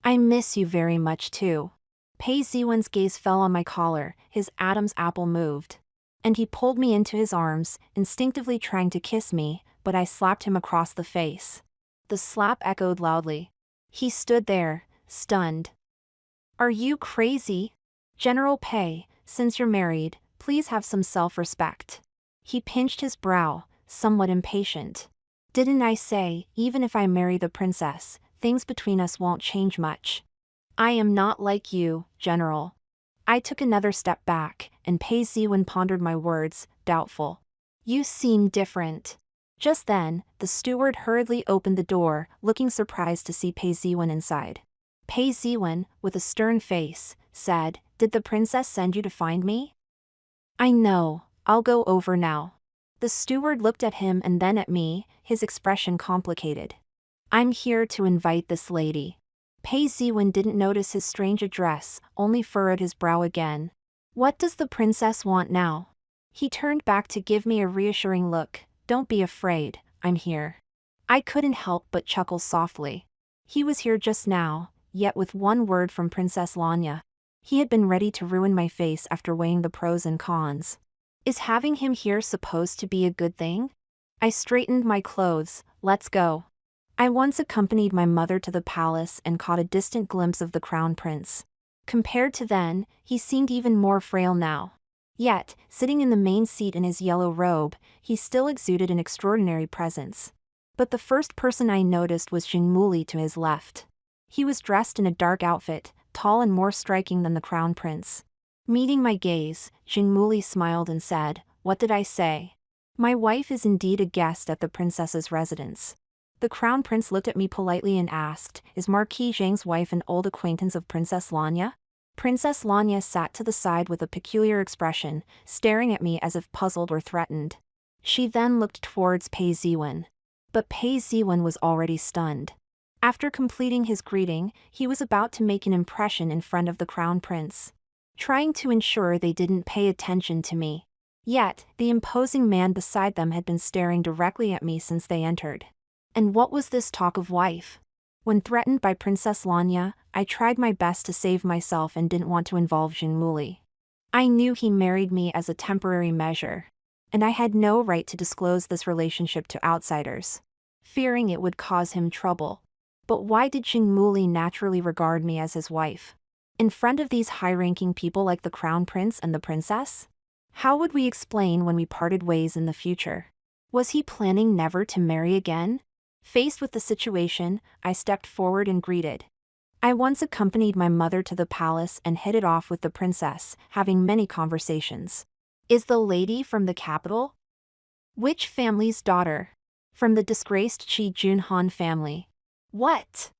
I miss you very much too. Pei Ziwen's gaze fell on my collar, his Adam's apple moved. And he pulled me into his arms, instinctively trying to kiss me, but I slapped him across the face. The slap echoed loudly. He stood there, stunned. Are you crazy? General Pei, since you're married, please have some self-respect. He pinched his brow, somewhat impatient. Didn't I say, even if I marry the princess, things between us won't change much? I am not like you, General. I took another step back, and Pei Ziwen pondered my words, doubtful. You seem different. Just then, the steward hurriedly opened the door, looking surprised to see Pei Ziwen inside. Pei Ziwen, with a stern face, said, Did the princess send you to find me? I know, I'll go over now. The steward looked at him and then at me, his expression complicated. I'm here to invite this lady. Pei Ziwen didn't notice his strange address, only furrowed his brow again. What does the princess want now? He turned back to give me a reassuring look. Don't be afraid, I'm here. I couldn't help but chuckle softly. He was here just now, yet with one word from Princess Lanya. He had been ready to ruin my face after weighing the pros and cons. Is having him here supposed to be a good thing? I straightened my clothes. Let's go. I once accompanied my mother to the palace and caught a distant glimpse of the crown prince. Compared to then, he seemed even more frail now. Yet, sitting in the main seat in his yellow robe, he still exuded an extraordinary presence. But the first person I noticed was Jingmuli to his left. He was dressed in a dark outfit, tall and more striking than the crown prince. Meeting my gaze, Jingmuli smiled and said, What did I say? My wife is indeed a guest at the princess's residence. The crown prince looked at me politely and asked, Is Marquis Zhang's wife an old acquaintance of Princess Lanya? Princess Lanya sat to the side with a peculiar expression, staring at me as if puzzled or threatened. She then looked towards Pei Ziwen. But Pei Ziwen was already stunned. After completing his greeting, he was about to make an impression in front of the crown prince, trying to ensure they didn't pay attention to me. Yet, the imposing man beside them had been staring directly at me since they entered. And what was this talk of wife? When threatened by Princess Lanya, I tried my best to save myself and didn't want to involve Jingmuli. I knew he married me as a temporary measure, and I had no right to disclose this relationship to outsiders, fearing it would cause him trouble. But why did Jingmuli naturally regard me as his wife? In front of these high-ranking people like the crown prince and the princess? How would we explain when we parted ways in the future? Was he planning never to marry again? Faced with the situation, I stepped forward and greeted. I once accompanied my mother to the palace and hit it off with the princess, having many conversations. Is the lady from the capital? Which family's daughter? From the disgraced Qi Junhan family. What?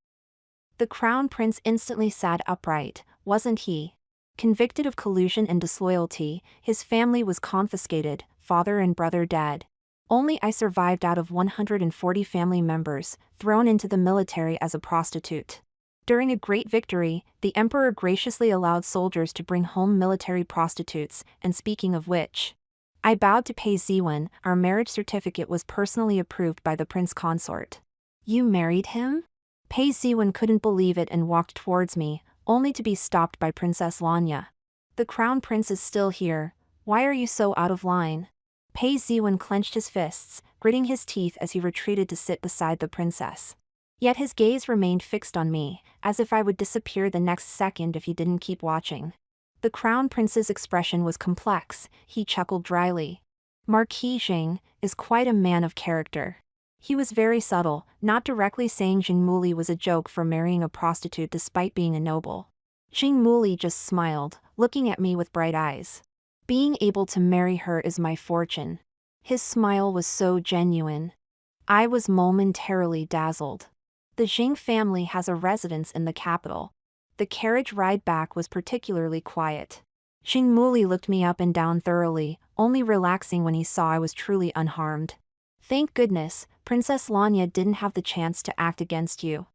The crown prince instantly sat upright, wasn't he? Convicted of collusion and disloyalty, his family was confiscated, father and brother dead. Only I survived out of 140 family members, thrown into the military as a prostitute. During a great victory, the emperor graciously allowed soldiers to bring home military prostitutes, and speaking of which, I bowed to Pei Ziwen. Our marriage certificate was personally approved by the prince consort. You married him? Pei Ziwen couldn't believe it and walked towards me, only to be stopped by Princess Lanya. The crown prince is still here. Why are you so out of line? Pei Ziwen clenched his fists, gritting his teeth as he retreated to sit beside the princess. Yet his gaze remained fixed on me, as if I would disappear the next second if he didn't keep watching. The crown prince's expression was complex. He chuckled dryly. Marquis Jing is quite a man of character. He was very subtle, not directly saying Jingmuli was a joke for marrying a prostitute despite being a noble. Jingmuli just smiled, looking at me with bright eyes. Being able to marry her is my fortune. His smile was so genuine. I was momentarily dazzled. The Jing family has a residence in the capital. The carriage ride back was particularly quiet. Jingmuli looked me up and down thoroughly, only relaxing when he saw I was truly unharmed. Thank goodness, Princess Lanya didn't have the chance to act against you.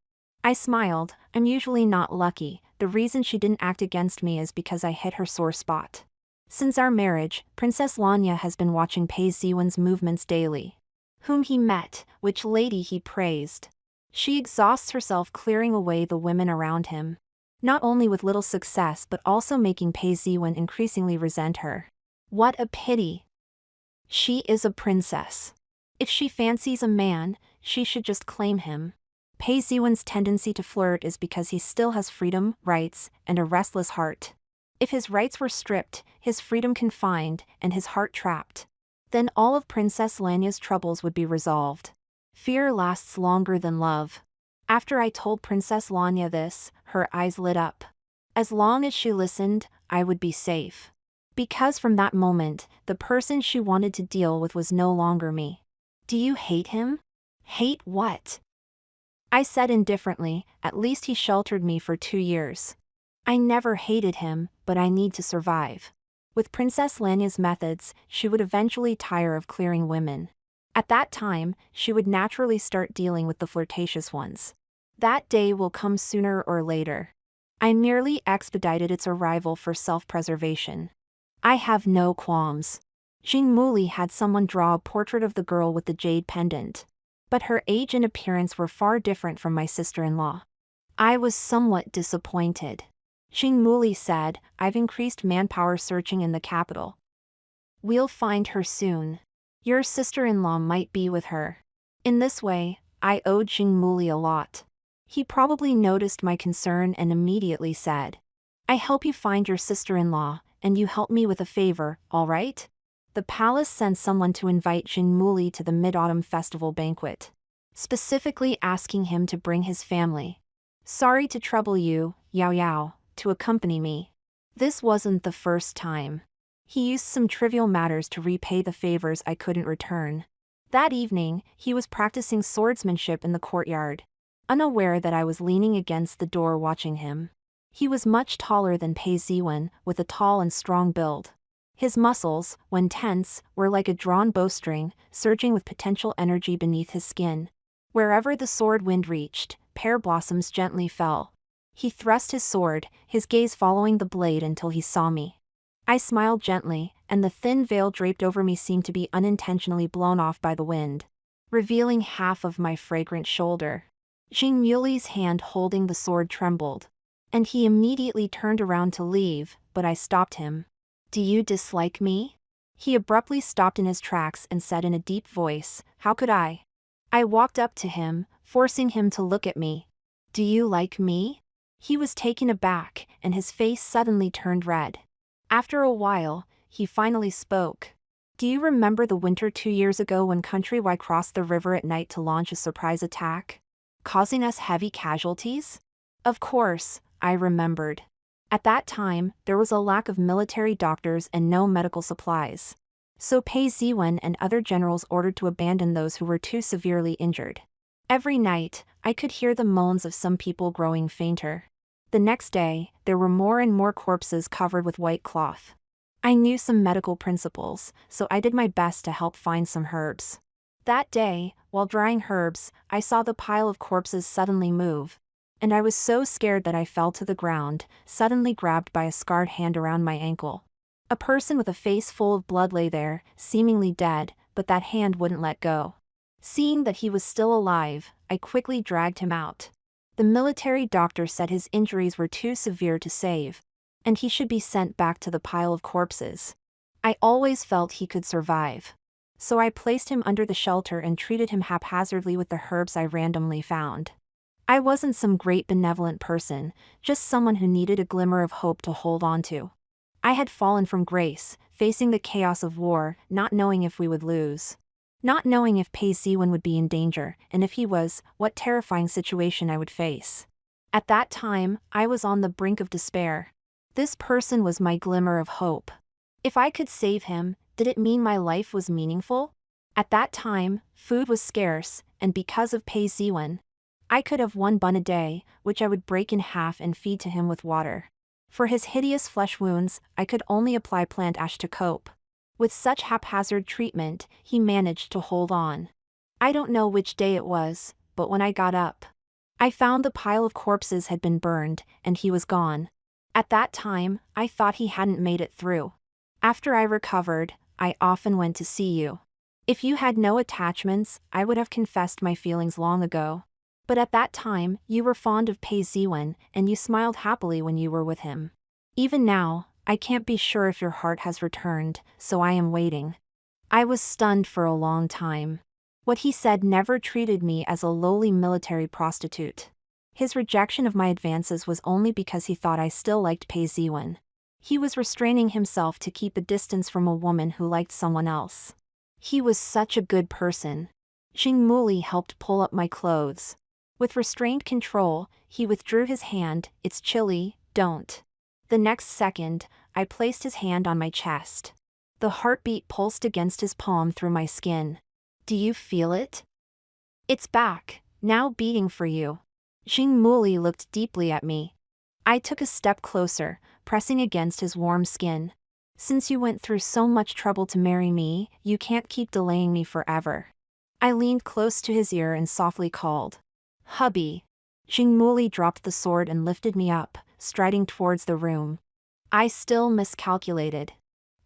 I smiled. I'm usually not lucky. The reason she didn't act against me is because I hit her sore spot. Since our marriage, Princess Lanya has been watching Pei Ziwen's movements daily. Whom he met, which lady he praised. She exhausts herself clearing away the women around him. Not only with little success but also making Pei Ziwen increasingly resent her. What a pity. She is a princess. If she fancies a man, she should just claim him. Pei Ziwen's tendency to flirt is because he still has freedom, rights, and a restless heart. If his rights were stripped, his freedom confined, and his heart trapped, then all of Princess Lanya's troubles would be resolved. Fear lasts longer than love. After I told Princess Lanya this, her eyes lit up. As long as she listened, I would be safe. Because from that moment, the person she wanted to deal with was no longer me. Do you hate him? Hate what? I said indifferently. At least he sheltered me for 2 years. I never hated him, but I need to survive. With Princess Lanya's methods, she would eventually tire of clearing women. At that time, she would naturally start dealing with the flirtatious ones. That day will come sooner or later. I merely expedited its arrival for self-preservation. I have no qualms. Jingmuli had someone draw a portrait of the girl with the jade pendant. But her age and appearance were far different from my sister-in-law. I was somewhat disappointed. Jingmuli said, I've increased manpower searching in the capital. We'll find her soon. Your sister-in-law might be with her. In this way, I owed Jingmuli a lot. He probably noticed my concern and immediately said, I help you find your sister-in-law, and you help me with a favor, all right? The palace sent someone to invite Jingmuli to the Mid-Autumn Festival banquet, specifically asking him to bring his family. Sorry to trouble you, Yao Yao, to accompany me. This wasn't the first time. He used some trivial matters to repay the favors I couldn't return. That evening, he was practicing swordsmanship in the courtyard, unaware that I was leaning against the door watching him. He was much taller than Pei Ziwen, with a tall and strong build. His muscles, when tense, were like a drawn bowstring, surging with potential energy beneath his skin. Wherever the sword wind reached, pear blossoms gently fell. He thrust his sword, his gaze following the blade until he saw me. I smiled gently, and the thin veil draped over me seemed to be unintentionally blown off by the wind, revealing half of my fragrant shoulder. Jing Muli's hand holding the sword trembled, and he immediately turned around to leave, but I stopped him. "Do you dislike me?" He abruptly stopped in his tracks and said in a deep voice, "How could I?" I walked up to him, forcing him to look at me. "Do you like me?" He was taken aback, and his face suddenly turned red. After a while, he finally spoke. "Do you remember the winter 2 years ago when Country Y crossed the river at night to launch a surprise attack, causing us heavy casualties?" Of course, I remembered. At that time, there was a lack of military doctors and no medical supplies. So Pei Ziwen and other generals ordered to abandon those who were too severely injured. Every night, I could hear the moans of some people growing fainter. The next day, there were more and more corpses covered with white cloth. I knew some medical principles, so I did my best to help find some herbs. That day, while drying herbs, I saw the pile of corpses suddenly move. And I was so scared that I fell to the ground, suddenly grabbed by a scarred hand around my ankle. A person with a face full of blood lay there, seemingly dead, but that hand wouldn't let go. Seeing that he was still alive, I quickly dragged him out. The military doctor said his injuries were too severe to save, and he should be sent back to the pile of corpses. I always felt he could survive. So I placed him under the shelter and treated him haphazardly with the herbs I randomly found. I wasn't some great benevolent person, just someone who needed a glimmer of hope to hold on to. I had fallen from grace, facing the chaos of war, not knowing if we would lose. Not knowing if Pei Ziwen would be in danger, and if he was, what terrifying situation I would face. At that time, I was on the brink of despair. This person was my glimmer of hope. If I could save him, did it mean my life was meaningful? At that time, food was scarce, and because of Pei Ziwen, I could have 1 bun a day, which I would break in half and feed to him with water. For his hideous flesh wounds, I could only apply plant ash to cope. With such haphazard treatment, he managed to hold on. I don't know which day it was, but when I got up, I found the pile of corpses had been burned, and he was gone. At that time, I thought he hadn't made it through. After I recovered, I often went to see you. If you had no attachments, I would have confessed my feelings long ago. But at that time, you were fond of Pei Ziwen, and you smiled happily when you were with him. Even now, I can't be sure if your heart has returned, so I am waiting." I was stunned for a long time. What he said never treated me as a lowly military prostitute. His rejection of my advances was only because he thought I still liked Pei Ziwen. He was restraining himself to keep a distance from a woman who liked someone else. He was such a good person. Jing Muli helped pull up my clothes. With restrained control, he withdrew his hand. "It's chilly, don't." The next second, I placed his hand on my chest. The heartbeat pulsed against his palm through my skin. "Do you feel it?" "It's back, now beating for you." Jing Muli looked deeply at me. I took a step closer, pressing against his warm skin. "Since you went through so much trouble to marry me, you can't keep delaying me forever." I leaned close to his ear and softly called, "Hubby." Jing Muli dropped the sword and lifted me up, striding towards the room. I still miscalculated.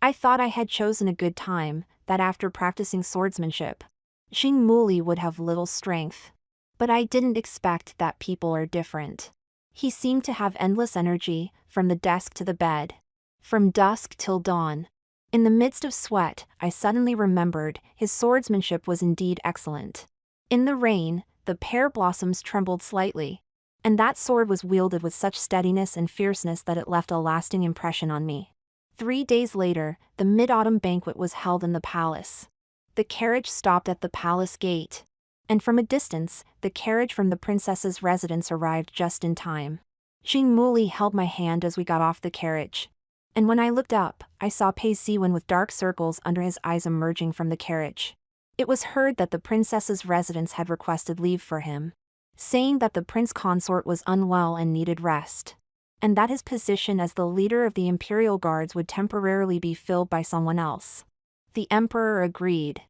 I thought I had chosen a good time, that after practicing swordsmanship, Jing Muli would have little strength. But I didn't expect that people are different. He seemed to have endless energy, from the desk to the bed. From dusk till dawn. In the midst of sweat, I suddenly remembered, his swordsmanship was indeed excellent. In the rain, the pear blossoms trembled slightly. And that sword was wielded with such steadiness and fierceness that it left a lasting impression on me. 3 days later, the mid-autumn banquet was held in the palace. The carriage stopped at the palace gate. And from a distance, the carriage from the princess's residence arrived just in time. Jing Muli held my hand as we got off the carriage. And when I looked up, I saw Pei Ziwen with dark circles under his eyes emerging from the carriage. It was heard that the princess's residence had requested leave for him, saying that the prince consort was unwell and needed rest. and that his position as the leader of the Imperial Guards would temporarily be filled by someone else. The Emperor agreed.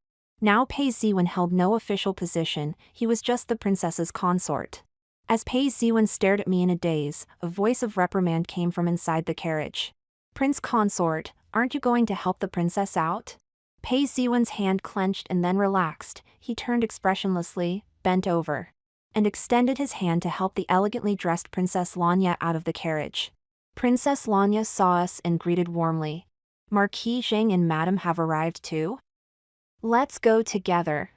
Now Pei Ziwen held no official position, he was just the princess's consort. As Pei Ziwen stared at me in a daze, a voice of reprimand came from inside the carriage. "Prince Consort, aren't you going to help the princess out?" Pei Ziwen's hand clenched and then relaxed. He turned expressionlessly, bent over, and extended his hand to help the elegantly dressed Princess Lanya out of the carriage. Princess Lanya saw us and greeted warmly. "Marquis Zhang and Madame have arrived too? Let's go together."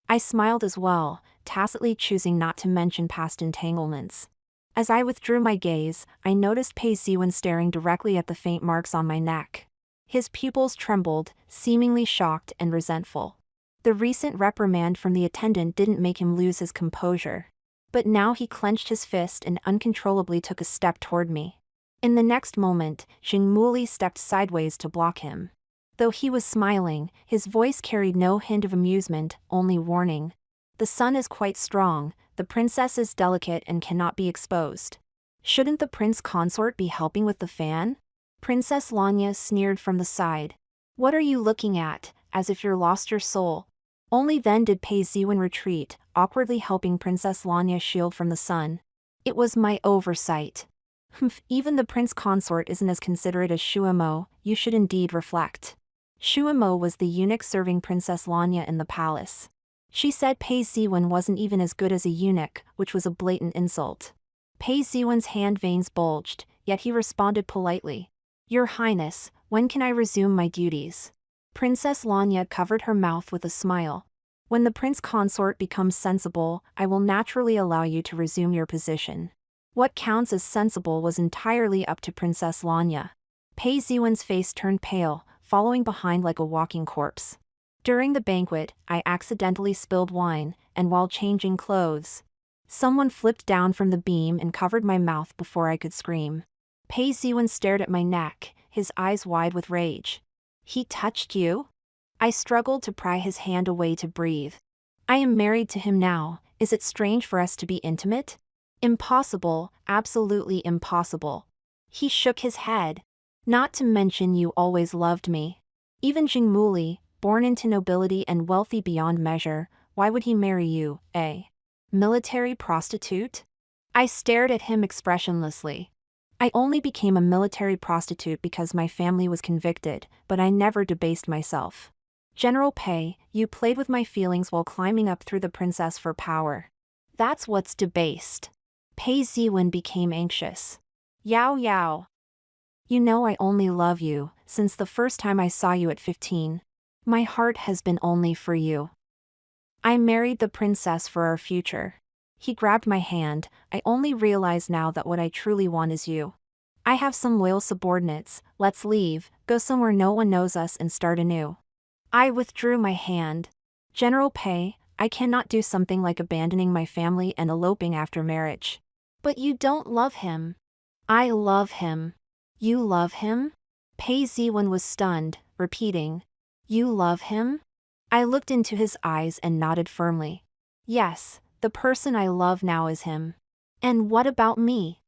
I smiled as well, tacitly choosing not to mention past entanglements. As I withdrew my gaze, I noticed Pei Ziwen staring directly at the faint marks on my neck. His pupils trembled, seemingly shocked and resentful. The recent reprimand from the attendant didn't make him lose his composure. But now he clenched his fist and uncontrollably took a step toward me. In the next moment, Xing Muli stepped sideways to block him. Though he was smiling, his voice carried no hint of amusement, only warning. "The sun is quite strong, the princess is delicate and cannot be exposed. Shouldn't the prince consort be helping with the fan?" Princess Lanya sneered from the side. "What are you looking at, as if you're lost your soul?" Only then did Pei Ziwen retreat, awkwardly helping Princess Lanya shield from the sun. "It was my oversight. Humph, even the prince consort isn't as considerate as Shuemo, you should indeed reflect." Shuemo was the eunuch serving Princess Lanya in the palace. She said Pei Ziwen wasn't even as good as a eunuch, which was a blatant insult. Pei Ziwen's hand veins bulged, yet he responded politely. "Your Highness, when can I resume my duties?" Princess Lanya covered her mouth with a smile. "When the prince consort becomes sensible, I will naturally allow you to resume your position." What counts as sensible was entirely up to Princess Lanya. Pei Ziwen's face turned pale, following behind like a walking corpse. During the banquet, I accidentally spilled wine, and while changing clothes, someone flipped down from the beam and covered my mouth before I could scream. Pei Ziwen stared at my neck, his eyes wide with rage. "He touched you?" I struggled to pry his hand away to breathe. "I am married to him now, is it strange for us to be intimate?" "Impossible, absolutely impossible." He shook his head. "Not to mention you always loved me. Even Xing Muli, born into nobility and wealthy beyond measure, why would he marry you, a military prostitute?" I stared at him expressionlessly. "I only became a military prostitute because my family was convicted, but I never debased myself. General Pei, you played with my feelings while climbing up through the princess for power. That's what's debased." Pei Ziwen became anxious. "Yao Yao. You know I only love you, since the first time I saw you at 15. My heart has been only for you. I married the princess for our future." He grabbed my hand. "I only realize now that what I truly want is you. I have some loyal subordinates, let's leave, go somewhere no one knows us and start anew." I withdrew my hand. "General Pei, I cannot do something like abandoning my family and eloping after marriage." "But you don't love him." "I love him." "You love him?" Pei Ziwen was stunned, repeating, "You love him?" I looked into his eyes and nodded firmly. "Yes, the person I love now is him." "And what about me?"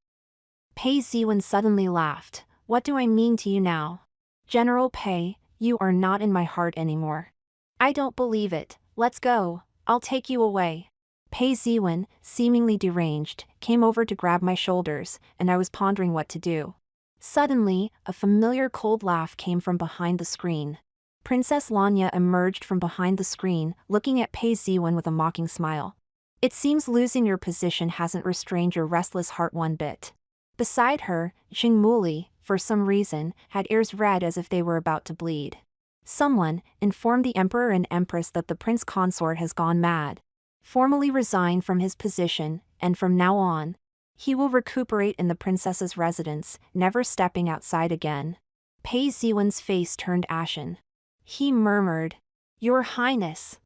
Pei Ziwen suddenly laughed. "What do I mean to you now?" "General Pei, you are not in my heart anymore." "I don't believe it, let's go, I'll take you away." Pei Ziwen, seemingly deranged, came over to grab my shoulders, and I was pondering what to do. Suddenly, a familiar cold laugh came from behind the screen. Princess Lanya emerged from behind the screen, looking at Pei Ziwen with a mocking smile. "It seems losing your position hasn't restrained your restless heart one bit." Beside her, Xing Muli, for some reason, had ears red as if they were about to bleed. "Someone, inform the Emperor and Empress that the Prince Consort has gone mad. Formally resign from his position, and from now on, he will recuperate in the princess's residence, never stepping outside again." Pei Ziwen's face turned ashen. He murmured, "Your Highness,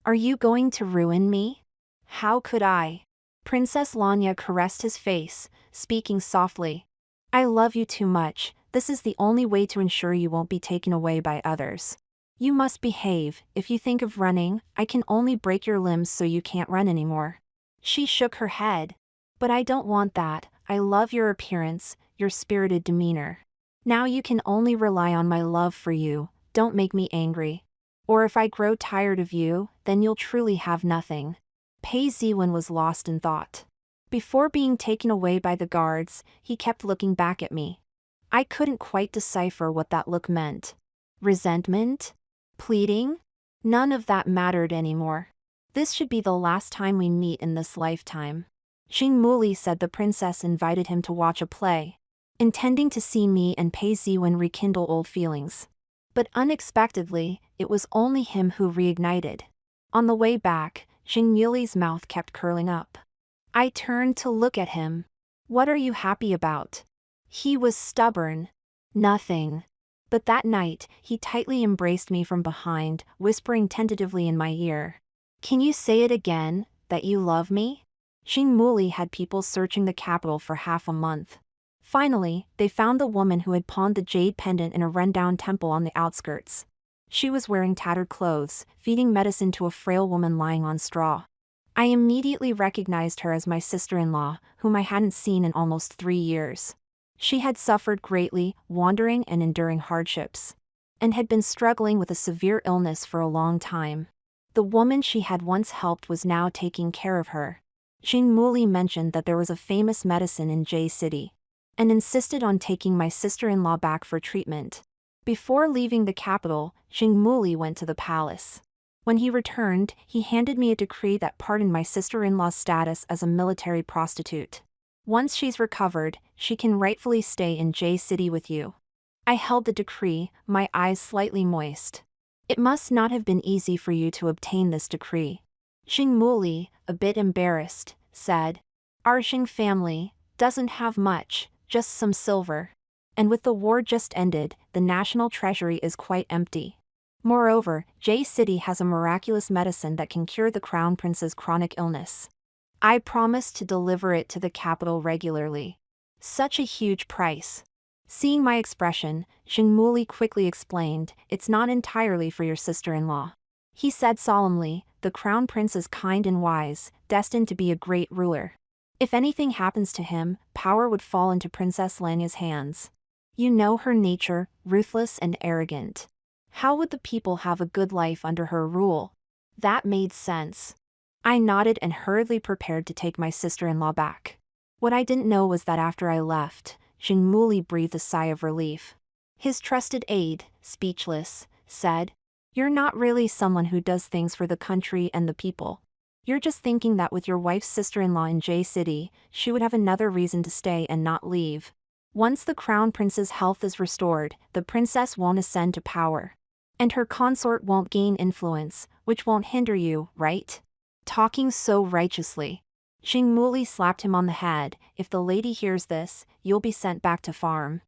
are you going to ruin me?" "How could I?" Princess Lanya caressed his face, speaking softly. "I love you too much, this is the only way to ensure you won't be taken away by others. You must behave, if you think of running, I can only break your limbs so you can't run anymore." She shook her head. "But I don't want that, I love your appearance, your spirited demeanor. Now you can only rely on my love for you, don't make me angry. Or if I grow tired of you, then you'll truly have nothing. Pei Ziwen was lost in thought. Before being taken away by the guards, he kept looking back at me. I couldn't quite decipher what that look meant. Resentment? Pleading? None of that mattered anymore. This should be the last time we meet in this lifetime. Xing Muli said the princess invited him to watch a play, intending to see me and Pei Ziwen rekindle old feelings. But unexpectedly, it was only him who reignited. On the way back, Xing Muli's mouth kept curling up. I turned to look at him. What are you happy about? He was stubborn. Nothing. But that night, he tightly embraced me from behind, whispering tentatively in my ear. Can you say it again, that you love me? Xing Muli had people searching the capital for half a month. Finally, they found the woman who had pawned the jade pendant in a rundown temple on the outskirts. She was wearing tattered clothes, feeding medicine to a frail woman lying on straw. I immediately recognized her as my sister-in-law, whom I hadn't seen in almost 3 years. She had suffered greatly, wandering and enduring hardships, and had been struggling with a severe illness for a long time. The woman she had once helped was now taking care of her. Xing Muli mentioned that there was a famous medicine in Jay City, and insisted on taking my sister-in-law back for treatment. Before leaving the capital, Xing Muli went to the palace. When he returned, he handed me a decree that pardoned my sister-in-law's status as a military prostitute. Once she's recovered, she can rightfully stay in J City with you. I held the decree, my eyes slightly moist. It must not have been easy for you to obtain this decree. Xing Muli, a bit embarrassed, said. Our Xing family doesn't have much, just some silver. And with the war just ended, the national treasury is quite empty. Moreover, J City has a miraculous medicine that can cure the crown prince's chronic illness. I promised to deliver it to the capital regularly. Such a huge price. Seeing my expression, Xing Muli quickly explained, it's not entirely for your sister-in-law. He said solemnly, the crown prince is kind and wise, destined to be a great ruler. If anything happens to him, power would fall into Princess Lanya's hands. You know her nature, ruthless and arrogant. How would the people have a good life under her rule? That made sense. I nodded and hurriedly prepared to take my sister-in-law back. What I didn't know was that after I left, Xing Muli breathed a sigh of relief. His trusted aide, speechless, said, You're not really someone who does things for the country and the people. You're just thinking that with your wife's sister-in-law in J City, she would have another reason to stay and not leave. Once the crown prince's health is restored, the princess won't ascend to power. And her consort won't gain influence, which won't hinder you, right? Talking so righteously. Xing Muli slapped him on the head. If the lady hears this, you'll be sent back to farm.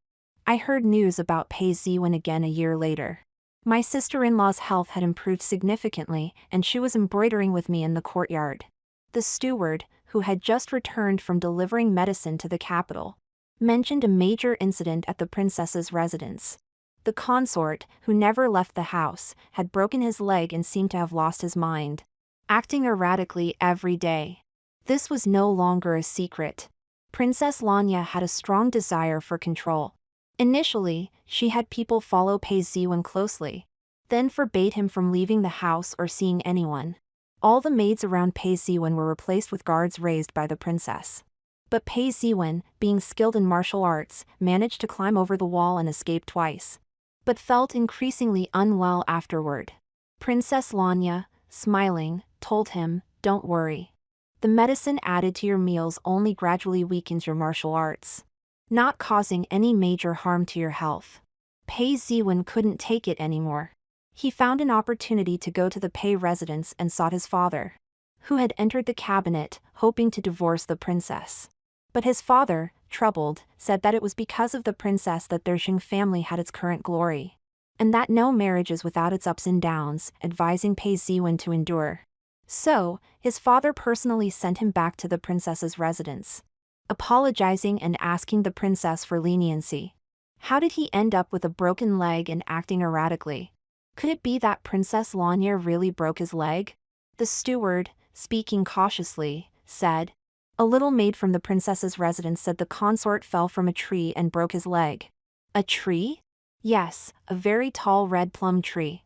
I heard news about Pei Ziwen again a year later. My sister-in-law's health had improved significantly, and she was embroidering with me in the courtyard. The steward, who had just returned from delivering medicine to the capital, mentioned a major incident at the princess's residence. The consort, who never left the house, had broken his leg and seemed to have lost his mind, acting erratically every day. This was no longer a secret. Princess Lanya had a strong desire for control. Initially, she had people follow Pei Ziwen closely, then forbade him from leaving the house or seeing anyone. All the maids around Pei Ziwen were replaced with guards raised by the princess. But Pei Ziwen, being skilled in martial arts, managed to climb over the wall and escape twice, but felt increasingly unwell afterward. Princess Lanya, smiling, told him, Don't worry. The medicine added to your meals only gradually weakens your martial arts, not causing any major harm to your health. Pei Ziwen couldn't take it anymore. He found an opportunity to go to the Pei residence and sought his father, who had entered the cabinet, hoping to divorce the princess. But his father, troubled, said that it was because of the princess that their Xing family had its current glory, and that no marriage is without its ups and downs, advising Pei Ziwen to endure. So, his father personally sent him back to the princess's residence, apologizing and asking the princess for leniency. How did he end up with a broken leg and acting erratically? Could it be that Princess Lanya really broke his leg? The steward, speaking cautiously, said, A little maid from the princess's residence said the consort fell from a tree and broke his leg. A tree? Yes, a very tall red plum tree.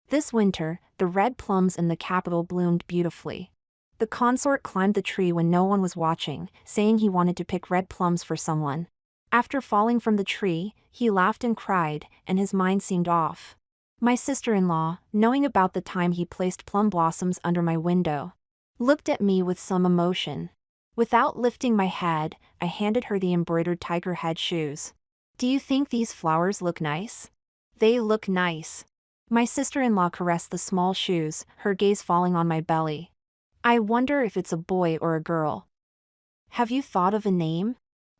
This winter, the red plums in the capital bloomed beautifully. The consort climbed the tree when no one was watching, saying he wanted to pick red plums for someone. After falling from the tree, he laughed and cried, and his mind seemed off. My sister-in-law, knowing about the time he placed plum blossoms under my window, looked at me with some emotion. Without lifting my head, I handed her the embroidered tiger head shoes. Do you think these flowers look nice? They look nice. My sister-in-law caressed the small shoes, her gaze falling on my belly. I wonder if it's a boy or a girl. Have you thought of a name?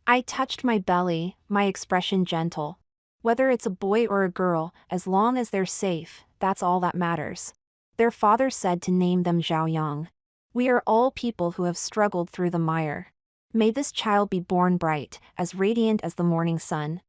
I touched my belly, my expression gentle. Whether it's a boy or a girl, as long as they're safe, that's all that matters. Their father said to name them Xiaoyang. We are all people who have struggled through the mire. May this child be born bright, as radiant as the morning sun.